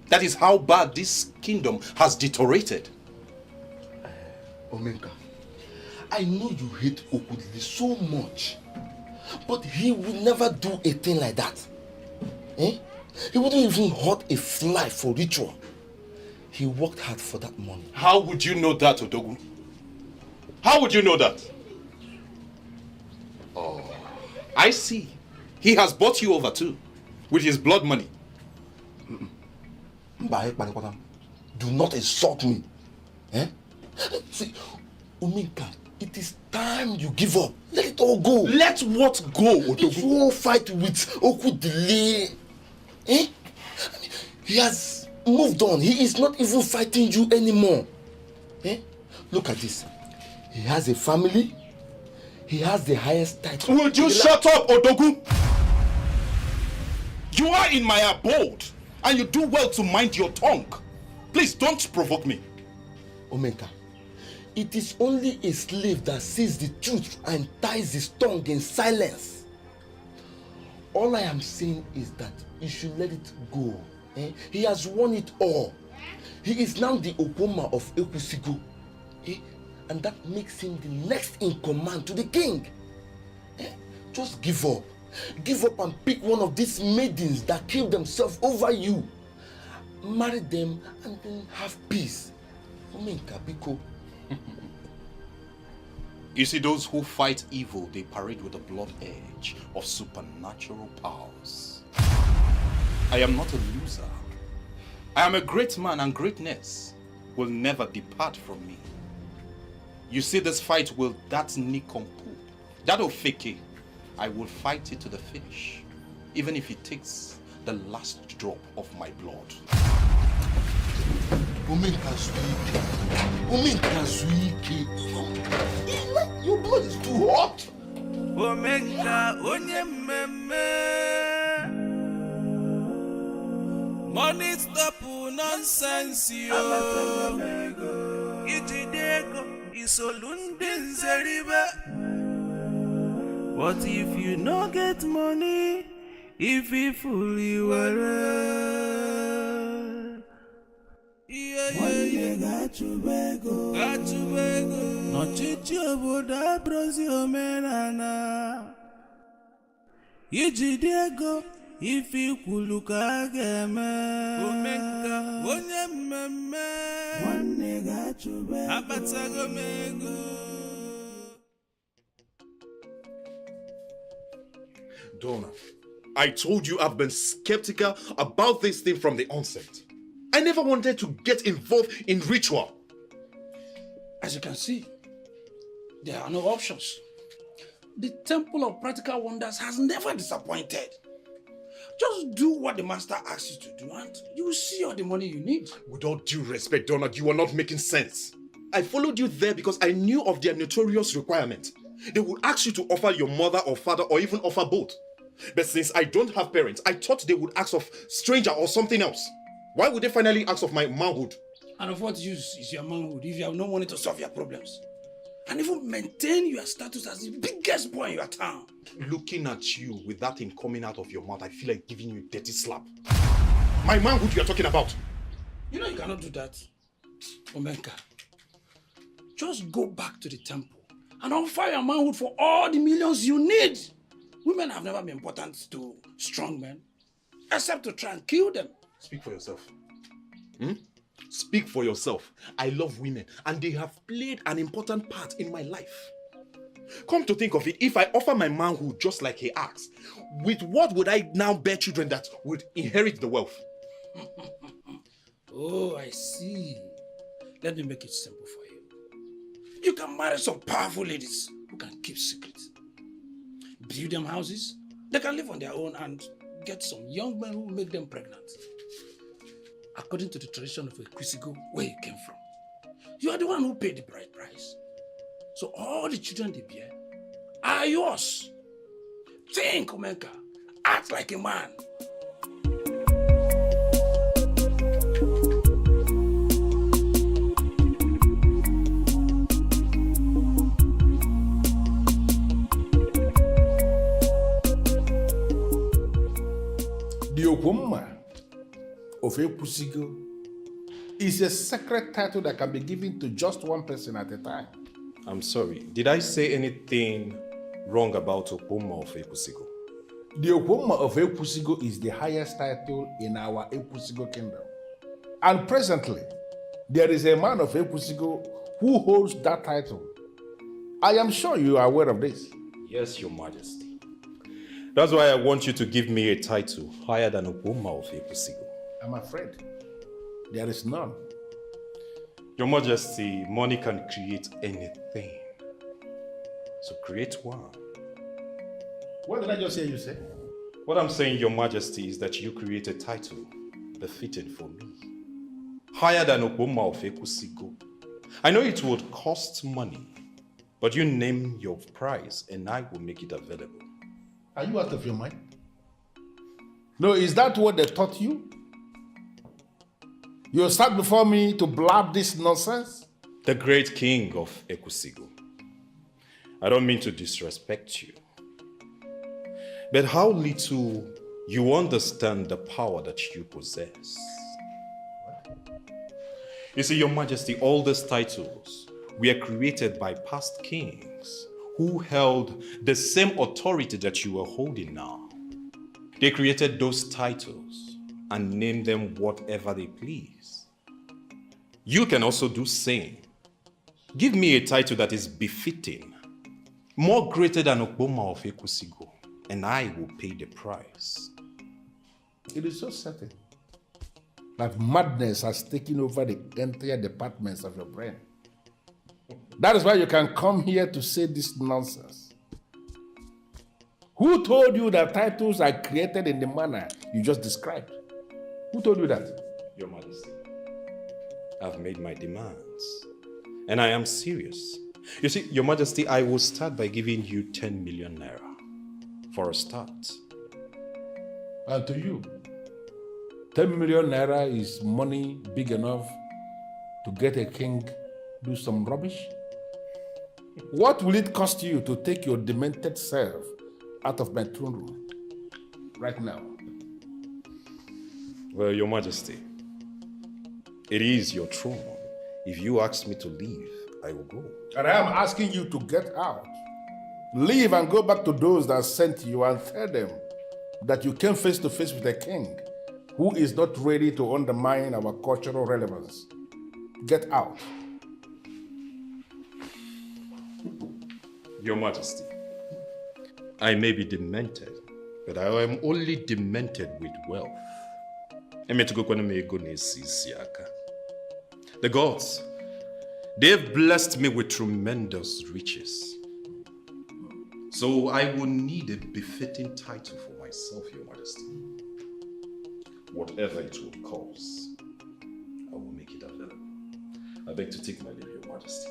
That is how bad this kingdom has deteriorated. Omenka, I know you hate Okudili so much, but he would never do a thing like that. Eh? He wouldn't even hurt a fly for ritual. He worked hard for that money. How would you know that, Odogu? How would you know that? Oh, I see. He has bought you over too, with his blood money. Do not insult me. Eh? See, Omenka, it is time you give up. Let it all go. Let what go, Odogu? If you won't fight with Okudili, eh? He has moved on. He is not even fighting you anymore. Eh? Look at this. He has a family. He has the highest title. Would you shut up, Odogu? You are in my abode, and you do well to mind your tongue. Please don't provoke me. Omenka, it is only a slave that sees the truth and ties his tongue in silence. All I am saying is that you should let it go. Eh? He has won it all. He is now the Okoma of Ekusigo. Eh? And that makes him the next in command to the king. Eh? Just give up. Give up and pick one of these maidens that killed themselves over you. Marry them and then have peace. Omenka, Biko. You see, those who fight evil, they parade with the blood edge of supernatural powers. I am not a loser. I am a great man, and greatness will never depart from me. You see this fight with that nincompoop, that Ofeke, I will fight it to the finish, even if it takes the last drop of my blood. Your blood is too hot. Omenka onye mmemme. Money stop nonsense yo. Ijidego isolunde nzeribe. What if you no get money? If you fully were. Yeah. Got you bego. No chichi oboda brosi omenana. Ijidego ifi kuluka geme. Omenka onye mmemme. One got you bego. Abatago mego. Donna, I told you I've been skeptical about this thing from the onset. I never wanted to get involved in ritual. As you can see, there are no options. The Temple of Practical Wonders has never disappointed. Just do what the master asks you to do and you will see all the money you need. With all due respect, Donald, you are not making sense. I followed you there because I knew of their notorious requirement. They would ask you to offer your mother or father or even offer both. But since I don't have parents, I thought they would ask of stranger or something else. Why would they finally ask of my manhood? And of what use is your manhood if you have no money to solve your problems? And even maintain your status as the biggest boy in your town. Looking at you with that thing coming out of your mouth, I feel like giving you a dirty slap. My manhood you are talking about. You know you cannot do that, Omenka. Just go back to the temple and offer your manhood for all the millions you need. Women have never been important to strong men, except to try and kill them. Speak for yourself. Speak for yourself. I love women and they have played an important part in my life. Come to think of it, if I offer my manhood just like he asks, with what would I now bear children that would inherit the wealth? Oh, I see. Let me make it simple for you. You can marry some powerful ladies who can keep secrets. Build them houses, they can live on their own and get some young men who will make them pregnant. According to the tradition of Ekwusigo, where you came from, you are the one who paid the bride price. So all the children they bear are yours. Think, Omenka. Act like a man. The Okwomma of Ekwusigo is a sacred title that can be given to just one person at a time. I'm sorry, did I say anything wrong about Okwomma of Ekwusigo? The Okwomma of Ekwusigo is the highest title in our Ekwusigo kingdom. And presently, there is a man of Ekwusigo who holds that title. I am sure you are aware of this. Yes, Your Majesty. That's why I want you to give me a title higher than Okwomma of Ekwusigo. I'm afraid there is none. Your Majesty, money can create anything. So create one. What did I just hear you say? What I'm saying, Your Majesty, is that you create a title befitting for me. Higher than Okwomma of Ekwusigo. I know it would cost money, but you name your price and I will make it available. Are you out of your mind? No, is that what they taught you? You start before me to blab this nonsense? The great king of Ekwusigo. I don't mean to disrespect you, but how little you understand the power that you possess. You see, Your Majesty, all these titles were created by past kings who held the same authority that you are holding now. They created those titles and named them whatever they please. You can also do same. Give me a title that is befitting, more greater than Okwomma of Ekwusigo, and I will pay the price. It is so certain that madness has taken over the entire departments of your brain. That is why you can come here to say this nonsense. Who told you that titles are created in the manner you just described? Who told you that? Your Majesty, I've made my demands, and I am serious. You see, Your Majesty, I will start by giving you 10 million naira for a start. And to you, 10 million naira is money big enough to get a king do some rubbish? What will it cost you to take your demented self out of my throne room right now? Well, Your Majesty, it is your throne. If you ask me to leave, I will go. And I am asking you to get out. Leave and go back to those that sent you and tell them that you came face to face with a king who is not ready to undermine our cultural relevance. Get out. Your Majesty, I may be demented, but I am only demented with wealth. The gods, they've blessed me with tremendous riches. So I will need a befitting title for myself, Your Majesty. Whatever it would cost, I will make it available. I beg to take my leave, Your Majesty.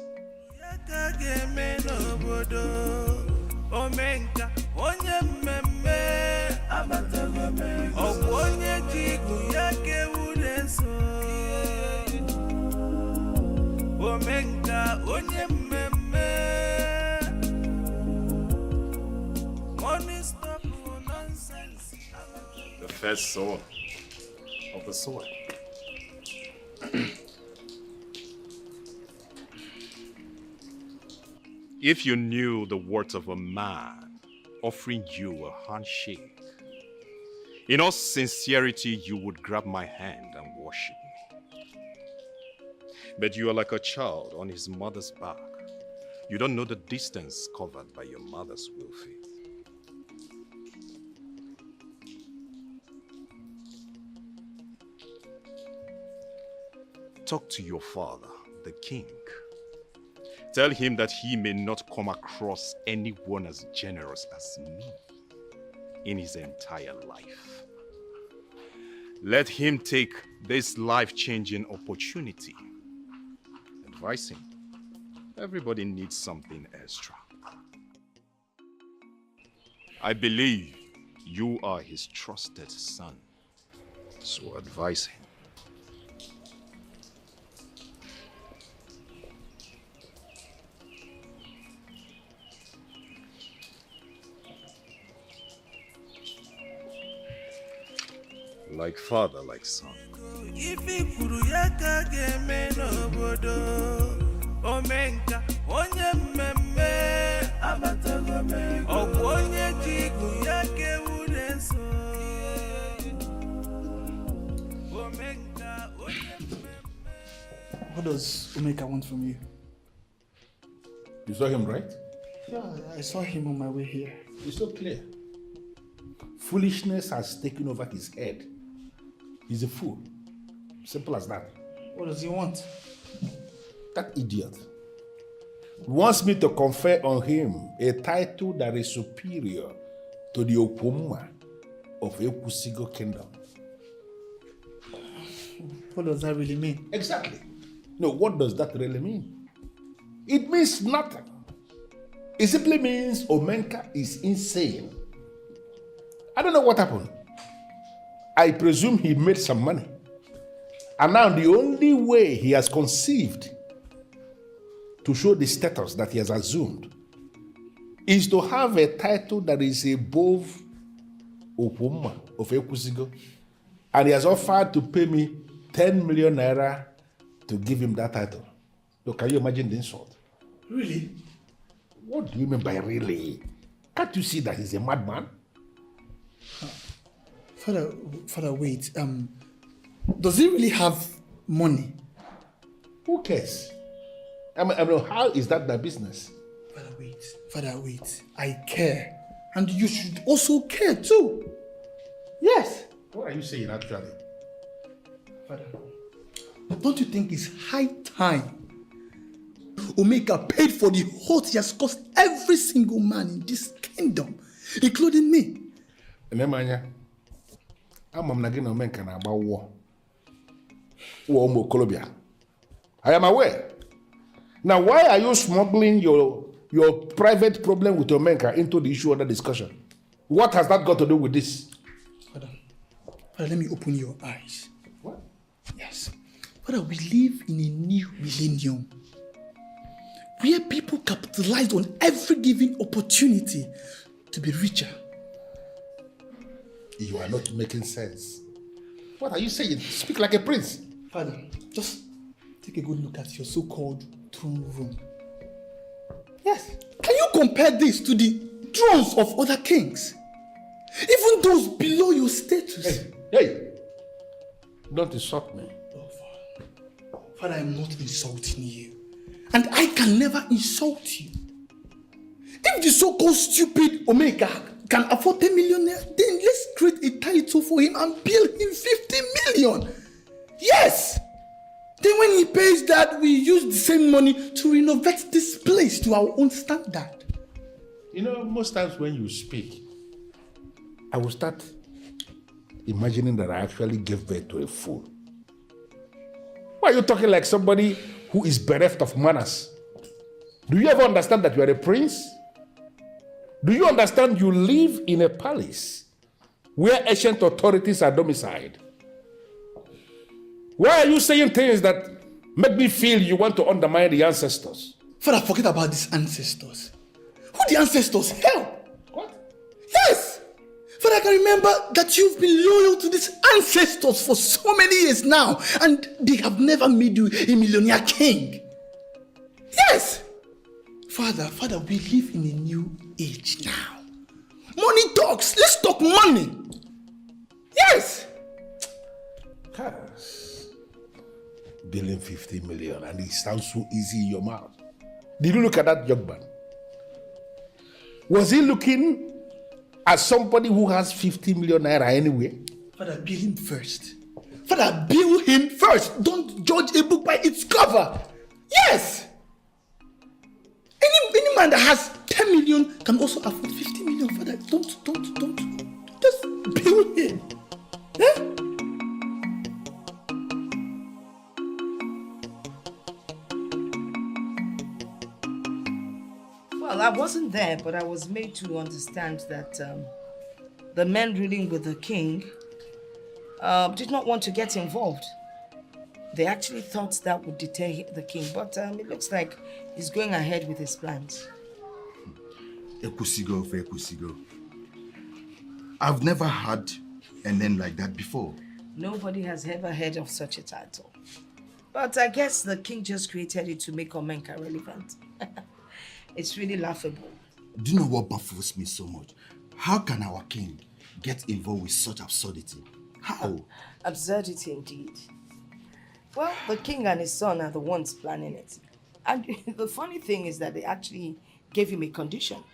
The first sword of the sword. If you knew the worth of a man offering you a handshake, in all sincerity, you would grab my hand and worship me. But you are like a child on his mother's back. You don't know the distance covered by your mother's will faith. Talk to your father, the king. Tell him that he may not come across anyone as generous as me in his entire life. Let him take this life-changing opportunity. Advise him. Everybody needs something extra. I believe you are his trusted son, so advise him. Like father, like son. What does Omeka want from you? You saw him, right? Yeah, I saw him on my way here. It's so clear. Foolishness has taken over his head. He's a fool. Simple as that. What does he want? That idiot wants me to confer on him a title that is superior to the Opoma of Ekusigo Kingdom. What does that really mean? Exactly. No, what does that really mean? It means nothing. It simply means Omenka is insane. I don't know what happened. I presume he made some money. And now the only way he has conceived to show the status that he has assumed is to have a title that is above Opoma of Ekusigo. And he has offered to pay me 10 million naira to give him that title. So can you imagine the insult? Really? What do you mean by really? Can't you see that he's a madman? Father, wait. Does he really have money? Who cares? I mean, how is that their business? Father, wait. I care. And you should also care too. Yes. What are you saying actually? Father, don't you think it's high time Omeka paid for the hurt he has caused every single man in this kingdom, including me? Nemanya, I'm not going to make an about war. War Colombia. I am aware. Now, why are you smuggling your private problem with Omenka into the issue of the discussion? What has that got to do with this? Father, let me open your eyes. What? Yes. Father, we live in a new millennium where people capitalize on every given opportunity to be richer. You are not making sense. What are you saying? Speak like a prince. Father, just take a good look at your so-called throne room. Yes. Can you compare this to the thrones of other kings? Even those below your status. Hey! Don't insult me. Father, I'm not insulting you. And I can never insult you. If the so-called stupid Omega can afford 10 million, then let's create a title for him and bill him 50 million. Yes! Then when he pays that, we use the same money to renovate this place to our own standard. You know, most times when you speak, I will start imagining that I actually gave birth to a fool. Why are you talking like somebody who is bereft of manners? Do you ever understand that you are a prince? Do you understand you live in a palace where ancient authorities are domiciled? Why are you saying things that make me feel you want to undermine the ancestors? Father, forget about these ancestors. Who the ancestors? Hell! What? Yes! Father, I can remember that you've been loyal to these ancestors for so many years now, and they have never made you a millionaire king. Yes! Father, we live in a new age now. Money talks. Let's talk money. Yes! Billing 50 million, and it sounds so easy in your mouth. Did you look at that young man? Was he looking at somebody who has 50 million naira anyway? Father, bill him first. Father, bill him first. Don't judge a book by its cover. Yes! Any man that has 10 million can also afford 50 million. Father, don't. Just bill him. Eh? Well, I wasn't there, but I was made to understand that the men ruling with the king did not want to get involved. They actually thought that would deter the king, but it looks like he's going ahead with his plans. Ekusigo for Ekusigo. I've never had a name like that before. Nobody has ever heard of such a title. But I guess the king just created it to make Omenka relevant. It's really laughable. Do you know what baffles me so much? How can our king get involved with such absurdity? How? Absurdity indeed. Well, the king and his son are the ones planning it. And the funny thing is that they actually gave him a condition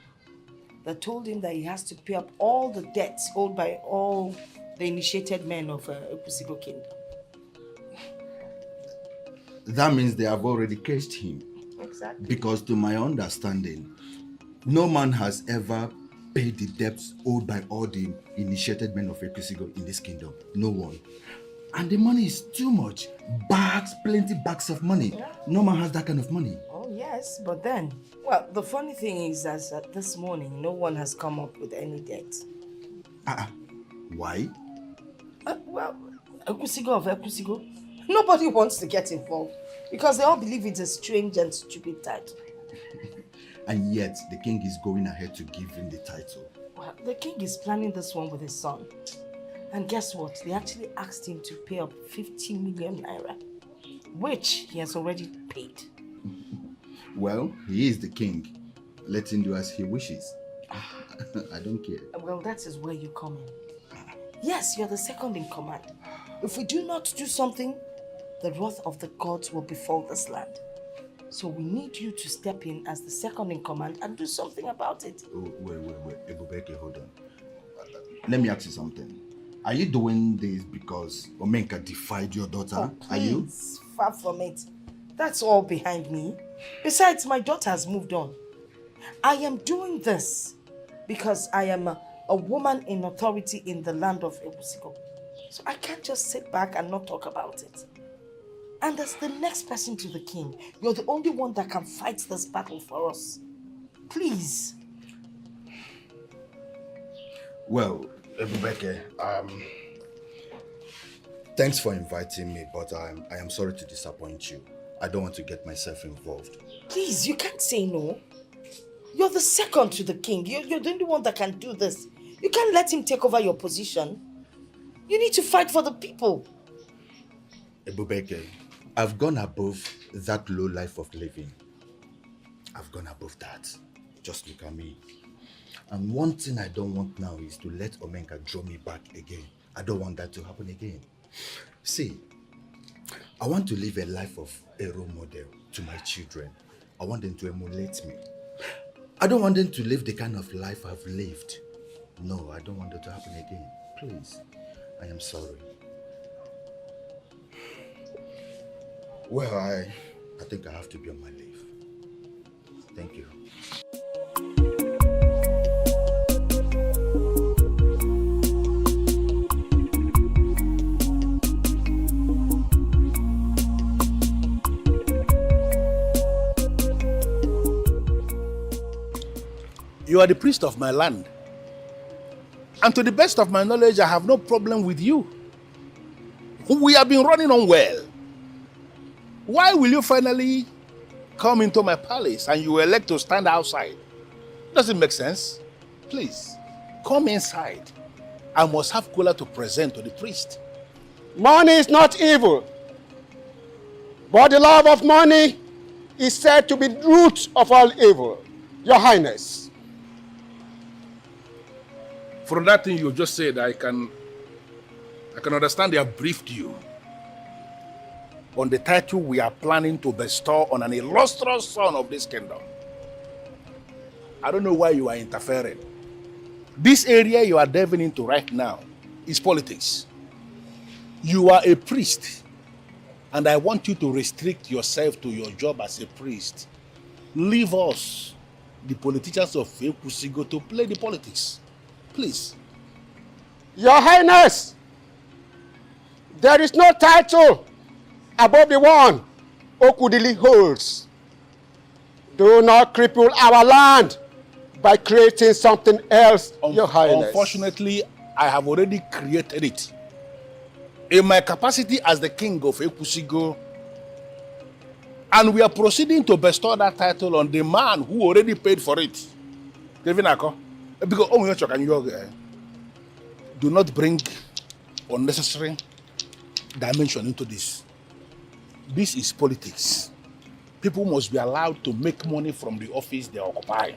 that told him that he has to pay up all the debts owed by all the initiated men of Ekusigo kingdom. That means they have already caged him. Exactly. Because to my understanding, no man has ever paid the debts owed by all the initiated men of Ekusigo in this kingdom. No one. And the money is too much. Bags, plenty bags of money. Yeah. No man has that kind of money. Oh, yes, but then, well, the funny thing is that this morning, no one has come up with any debt. Why? Well, Ekusigo of Ekusigo, nobody wants to get involved because they all believe it's a strange and stupid title. And yet, the king is going ahead to give him the title. Well, the king is planning this one with his son. And guess what? They actually asked him to pay up 50 million naira, which he has already paid. Well, he is the king. Let him do as he wishes. I don't care. Well, that is where you come in. Yes, you're the second in command. If we do not do something, the wrath of the gods will befall this land. So we need you to step in as the second in command and do something about it. Oh, wait. Ebubeke, hold on. Let me ask you something. Are you doing this because Omenka defied your daughter? Oh, Are you? Far from it. That's all behind me. Besides, my daughter has moved on. I am doing this because I am a woman in authority in the land of Ekusigo. So I can't just sit back and not talk about it. And as the next person to the king, you're the only one that can fight this battle for us. Please. Well, Ebubeke, Thanks for inviting me, but I am sorry to disappoint you. I don't want to get myself involved. Please, you can't say no. You're the second to the king. You're the only one that can do this. You can't let him take over your position. You need to fight for the people. Ebubeke, I've gone above that low life of living. I've gone above that. Just look at me. And one thing I don't want now is to let Omenka draw me back again. I don't want that to happen again. See, I want to live a life of a role model to my children. I want them to emulate me. I don't want them to live the kind of life I've lived. No, I don't want that to happen again. Please, I am sorry. Well, I think I have to be on my leave. Thank you. You are the priest of my land. And to the best of my knowledge, I have no problem with you. We have been running on well. Why will you finally come into my palace and you elect to stand outside? Doesn't make sense. Please, come inside. I must have cola to present to the priest. Money is not evil, but the love of money is said to be the root of all evil, Your Highness. From that thing you just said, I can understand they have briefed you on the title we are planning to bestow on an illustrious son of this kingdom. I don't know why you are interfering. This area you are delving into right now is politics. You are a priest, and I want you to restrict yourself to your job as a priest. Leave us, the politicians of Ekusigo, to play the politics. Please. Your Highness, there is no title above the one Okudili holds. Do not cripple our land by creating something else, Your Highness. Unfortunately, I have already created it. In my capacity as the king of Ekusigo, and we are proceeding to bestow that title on the man who already paid for it. Because do not bring unnecessary dimension into this. This is politics. People must be allowed to make money from the office they occupy.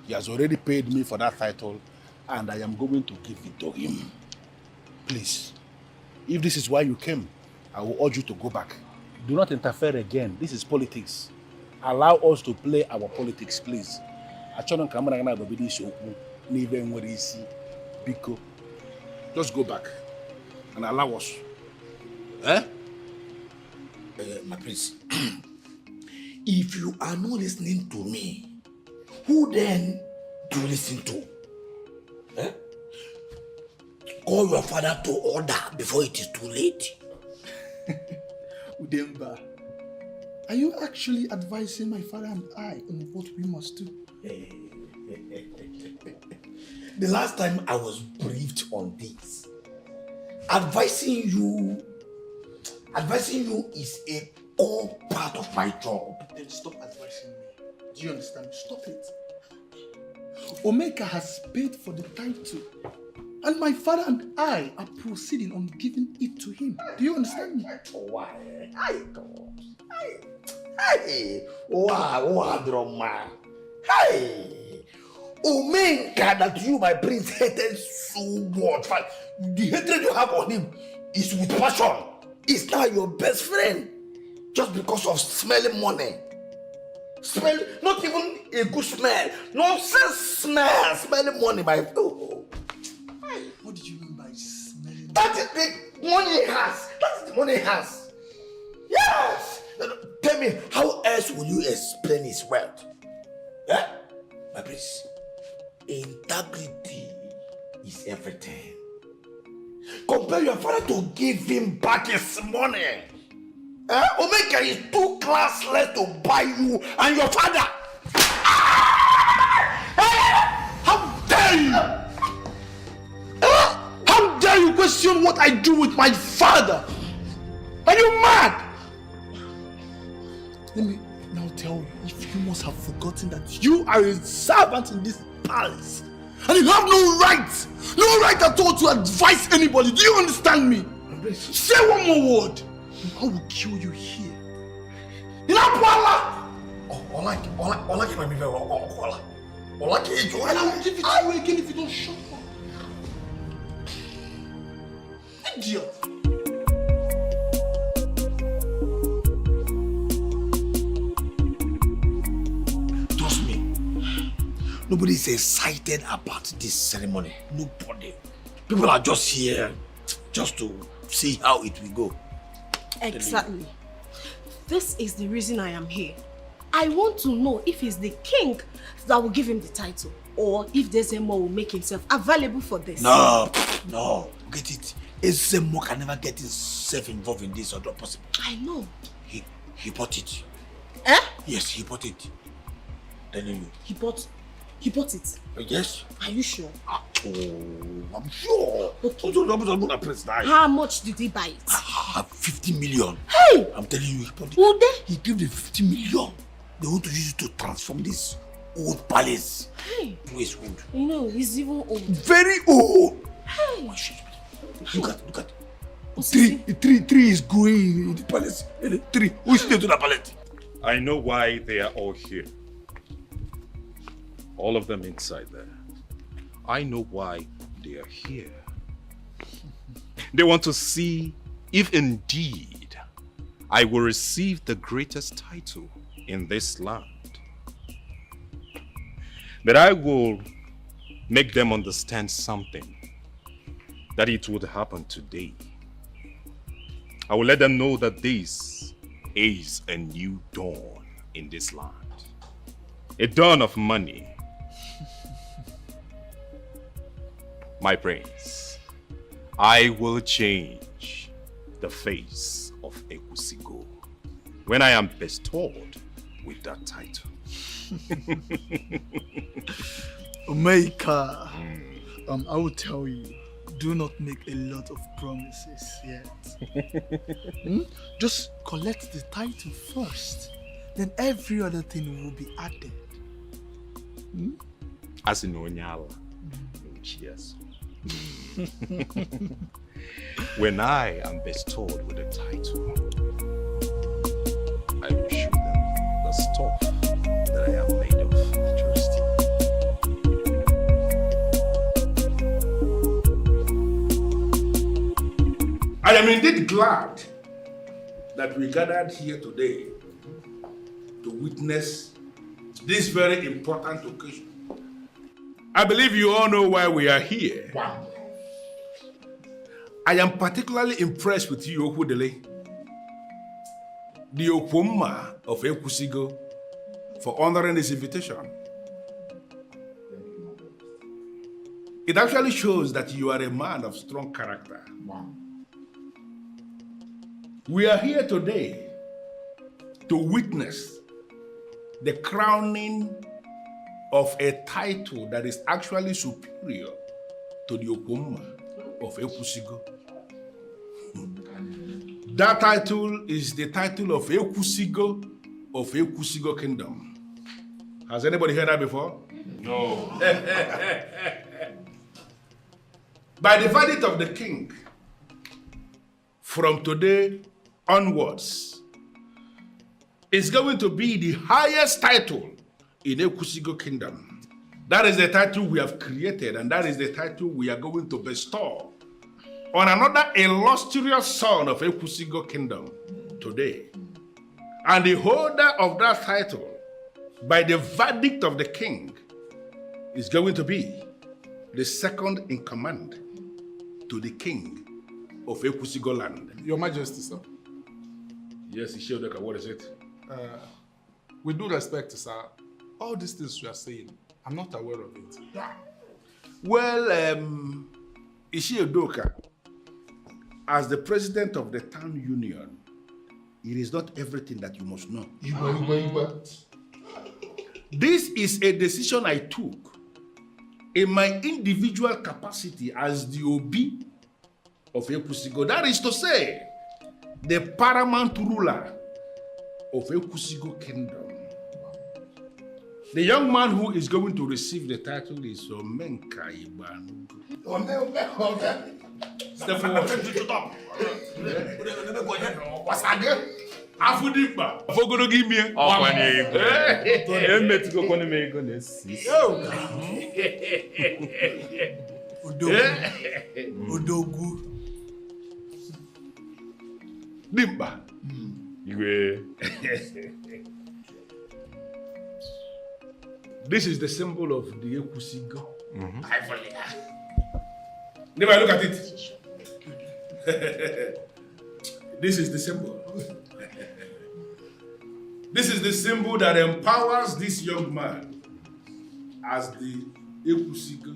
He has already paid me for that title, and I am going to give it to him. Please, if this is why you came, I will urge you to go back. Do not interfere again. This is politics. Allow us to play our politics, please. Just go back and allow us. My prince, if you are not listening to me, who then do you listen to? Call your father to order before it is too late. Udemba, are you actually advising my father and I on what we must do? The last time I was briefed on this, advising you is a core part of my job. Then stop advising me. Do you understand? Stop it. Omeka has paid for the title, and my father and I are proceeding on giving it to him. Do you understand me? Omenka, that you, my prince, hated so much. The hatred you have on him is with passion. He's now your best friend just because of smelling money. Smell, not even a good smell. Nonsense smell. Smelling money, my fool. What did you mean by smelling? That is the money he has. That is the money he has. Yes. Tell me, how else will you explain his wealth? Yeah? My prince, integrity is everything. Compare your father to give him back his money. Omeka is too classless to buy you and your father. How dare you? How dare dare you question what I do with my father? Are you mad? Let me now tell you, if you must have forgotten that you are a servant in this palace, and you have no right at all to advise anybody. Do you understand me? Say one more word, and I will kill you here. In Apala! I will give it to you again if you don't shut up. Idiot! Trust me, nobody is excited about this ceremony. Nobody. People are just here just to see how it will go. Exactly. This is the reason I am here. I want to know if it's the king that will give him the title, or if Dezemo will make himself available for this. No, get it. Ezemo can never get himself involved in this or not possible. I know. He bought it. Eh? Yes, he bought it. Telling you. He bought it? Yes. Are you sure? Oh, I'm sure. Okay. How much did he buy it? 50 million. Hey! I'm telling you, he bought it. Would they? He gave the 50 million. They want to use it to transform this old palace Hey! to his wood. You know, he's even old. Very old. Hey! Look at. Tree is growing in the palace. The tree. Who is still to the palace? I know why they are all here. All of them inside there. I know why they are here. They want to see if indeed I will receive the greatest title in this land. That I will make them understand something, that it would happen today. I will let them know that this is a new dawn in this land. A dawn of money. My prince, I will change the face of Ekusigo when I am bestowed with that title. Omeka, I will tell you, do not make a lot of promises yet. Just collect the title first, then every other thing will be added. As in Onyala. Cheers. When I am bestowed with a title, I will show them the stuff that I am made of. I am indeed glad that we gathered here today to witness this very important occasion. I believe you all know why we are here. Wow. I am particularly impressed with you, Okudele, the Okwoma of Ekusigo, for honoring this invitation. It actually shows that you are a man of strong character. Wow. We are here today to witness the crowning of a title that is actually superior to the Okwoma of Ekusigo. That title is the title of Ekusigo Kingdom. Has anybody heard that before? No. By the verdict of the king, from today onwards, it's going to be the highest title in Ekusigo Kingdom. That is the title we have created, and that is the title we are going to bestow on another illustrious son of Ekusigo Kingdom today. And the holder of that title, by the verdict of the king, is going to be the second in command to the king of Ekusigo land. Your Majesty, sir. Yes, Ishiodeka, what is it? With due respect, sir, all these things you are saying, I'm not aware of it. Well, Ishiodoka, as the president of the town union, it is not everything that you must know. This is a decision I took in my individual capacity as the Obi of Ekusigo. That is to say, the paramount ruler of Ekusigo Kingdom. The young man who is going to receive the title is Omenka Ibanu. Step forward. What's that? Afudikba. Fogodo give me. Odogu. Dimba. This is the symbol of the Ekusigo. Never look at it. This is the symbol. This is the symbol that empowers this young man as the Ekusigo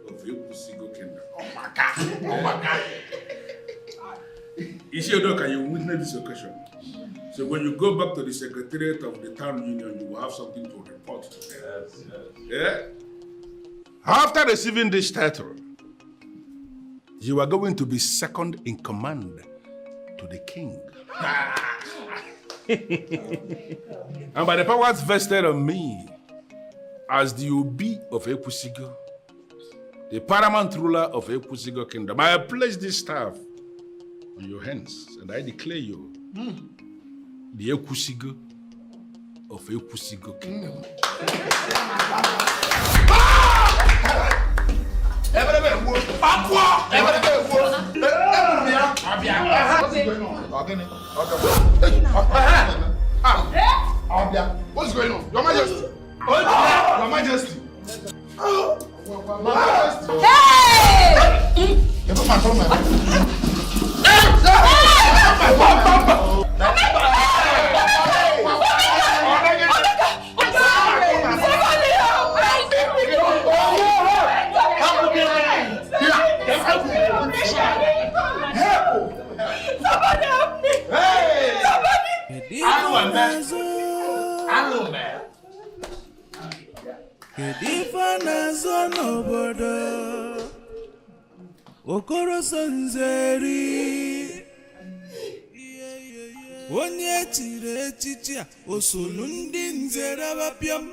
of Ekusigo Kingdom. Oh my God! Oh my God! Isiodok, you witness this occasion. So when you go back to the secretariat of the town union, you will have something to report to them. Yeah? After receiving this title, you are going to be second in command to the king. And by the powers vested on me as the Ubah of Ekusigo, the paramount ruler of Ekusigo Kingdom, I place this staff on your hands and I declare you the Ekusigo of Ekusigo Kingdom. What's going on? Your Majesty! Your Majesty! Somebody help me! Somebody! Kedifanazo n'obodo Okoro sonzeri onye chiri echichi a osolu ndị nzere abapịam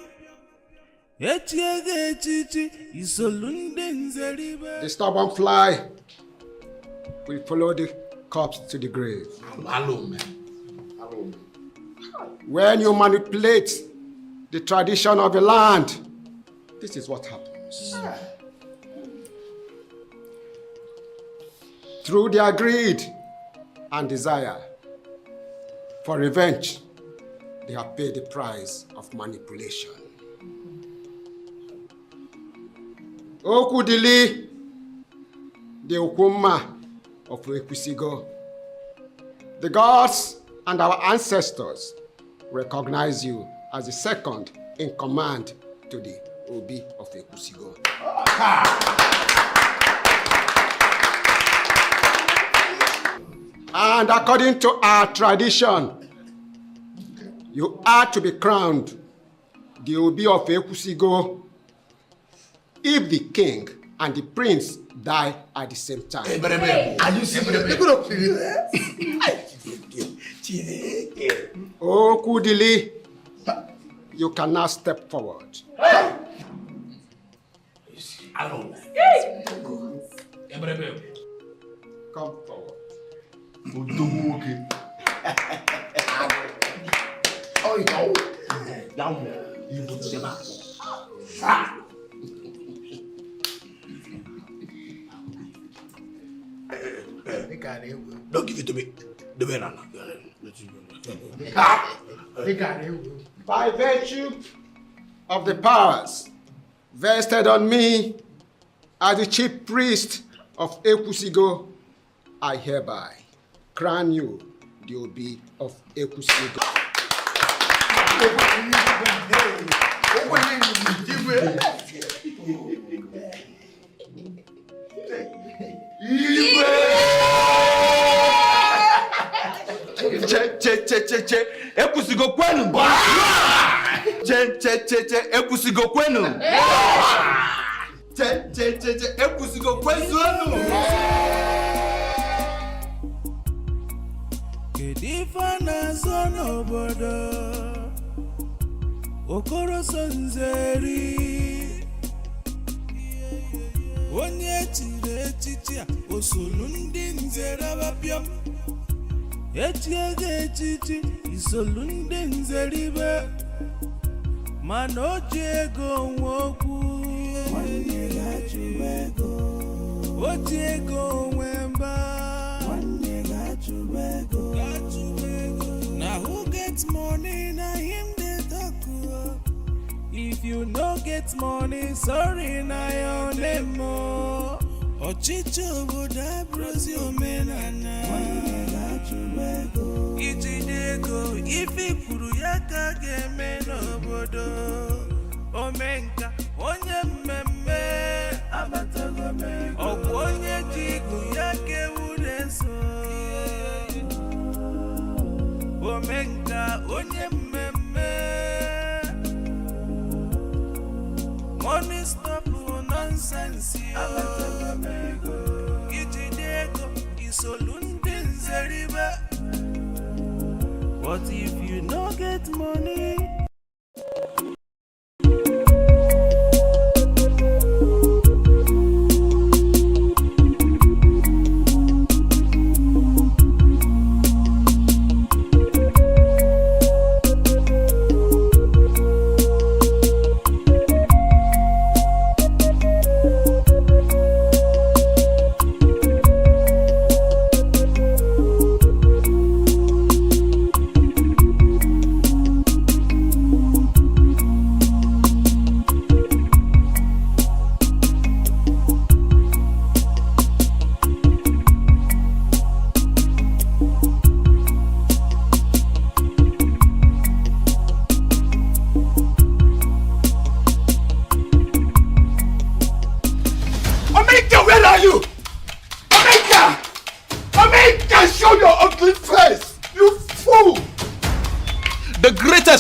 echiege echichi isolu ndị nzere ibe. The stubborn fly will follow the corpse to the grave. When you manipulate the tradition of the land, this is what happens. Through their greed and desire for revenge, they have paid the price of manipulation. Okudili, the Okuma of Ekusigo, the gods and our ancestors recognize you as the second in command to the Ubah of Ekusigo. And according to our tradition, you are to be crowned the Ubah of Ekusigo if the king and the prince die at the same time. Are you serious? Oh, Kudili, you can now step forward. Come forward. Don't give it to me. The banana. By virtue of the powers vested on me as the chief priest of Ekusigo, I hereby crown you the Ubah of Ekusigo. Ekusigo kwenu. Ekusigo kwenu. Ekusigo kwenu. Ifana zono bodo Okoro sonzeri Onye chire echichi osolu ndị nzere abapiam Echiege echichi isolu ndị nzere ibe Mana o ji ego nwe okwu Nwanne ga-achụba ego O ji ego nwe mba Nwanne ga-achụba ego Now who gets money na him dey talk o. If you no get money, sorry na your name o. Ọchịchị obodo abụrụzi omenala ijide ego ife kwuru ya ka ga-eme n'obodo omenka onye mmemme ọgwụ onye ji igu ya ka ewu na-eso omenka onye mmemme money stop nonsense ijide ego isolu ndị nzeribe but if you no get money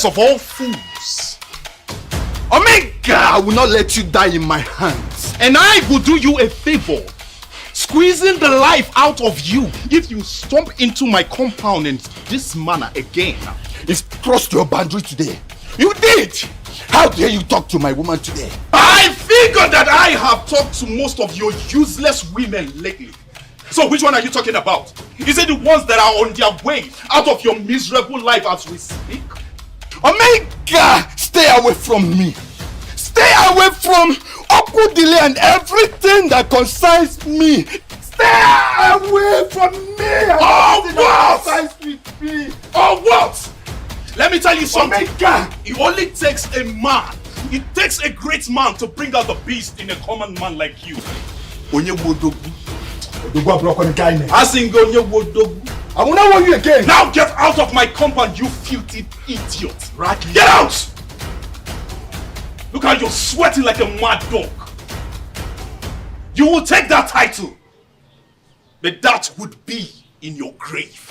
Of all fools. Omega, I will not let you die in my hands. And I will do you a favor, squeezing the life out of you if you stomp into my compound in this manner again. It's crossed your boundary today. You did! How dare you talk to my woman today? I figure that I have talked to most of your useless women lately. So which one are you talking about? Is it the ones that are on their way out of your miserable life as we speak? Omega, stay away from me. Stay away from Okudile and everything that concerns me. Stay away from me. Oh, what? Oh, what? Let me tell you something. Omega. It only takes a man. It takes a great man to bring out the beast in a common man like you. I will not want you again. Now get out of my compound, you filthy idiot. Get out! Look how you're sweating like a mad dog. You will take that title, but that would be in your grave.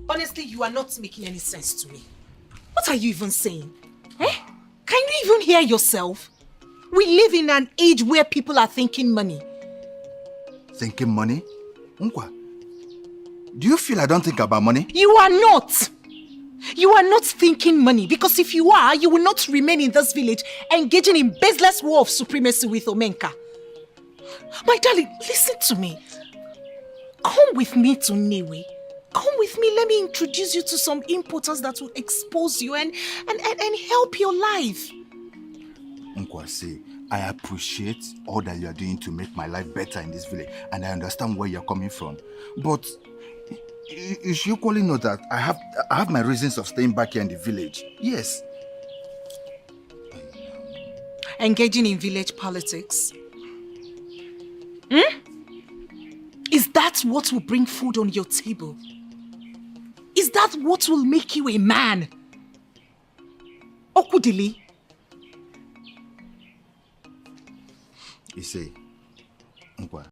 Honestly, you are not making any sense to me. What are you even saying? Eh? Can you even hear yourself? We live in an age where people are thinking money. Thinking money? Unkwa, do you feel I don't think about money? You are not. You are not thinking money, because if you are, you will not remain in this village engaging in baseless war of supremacy with Omenka. My darling, listen to me. Come with me to Niwe. Come with me, let me introduce you to some importers that will expose you and help your life. Nkwasi, I appreciate all that you are doing to make my life better in this village, and I understand where you're coming from. But you should equally know that I have my reasons of staying back here in the village. Yes. Engaging in village politics? Is that what will bring food on your table? Is that what will make you a man? Okudili? You say, Nkwa,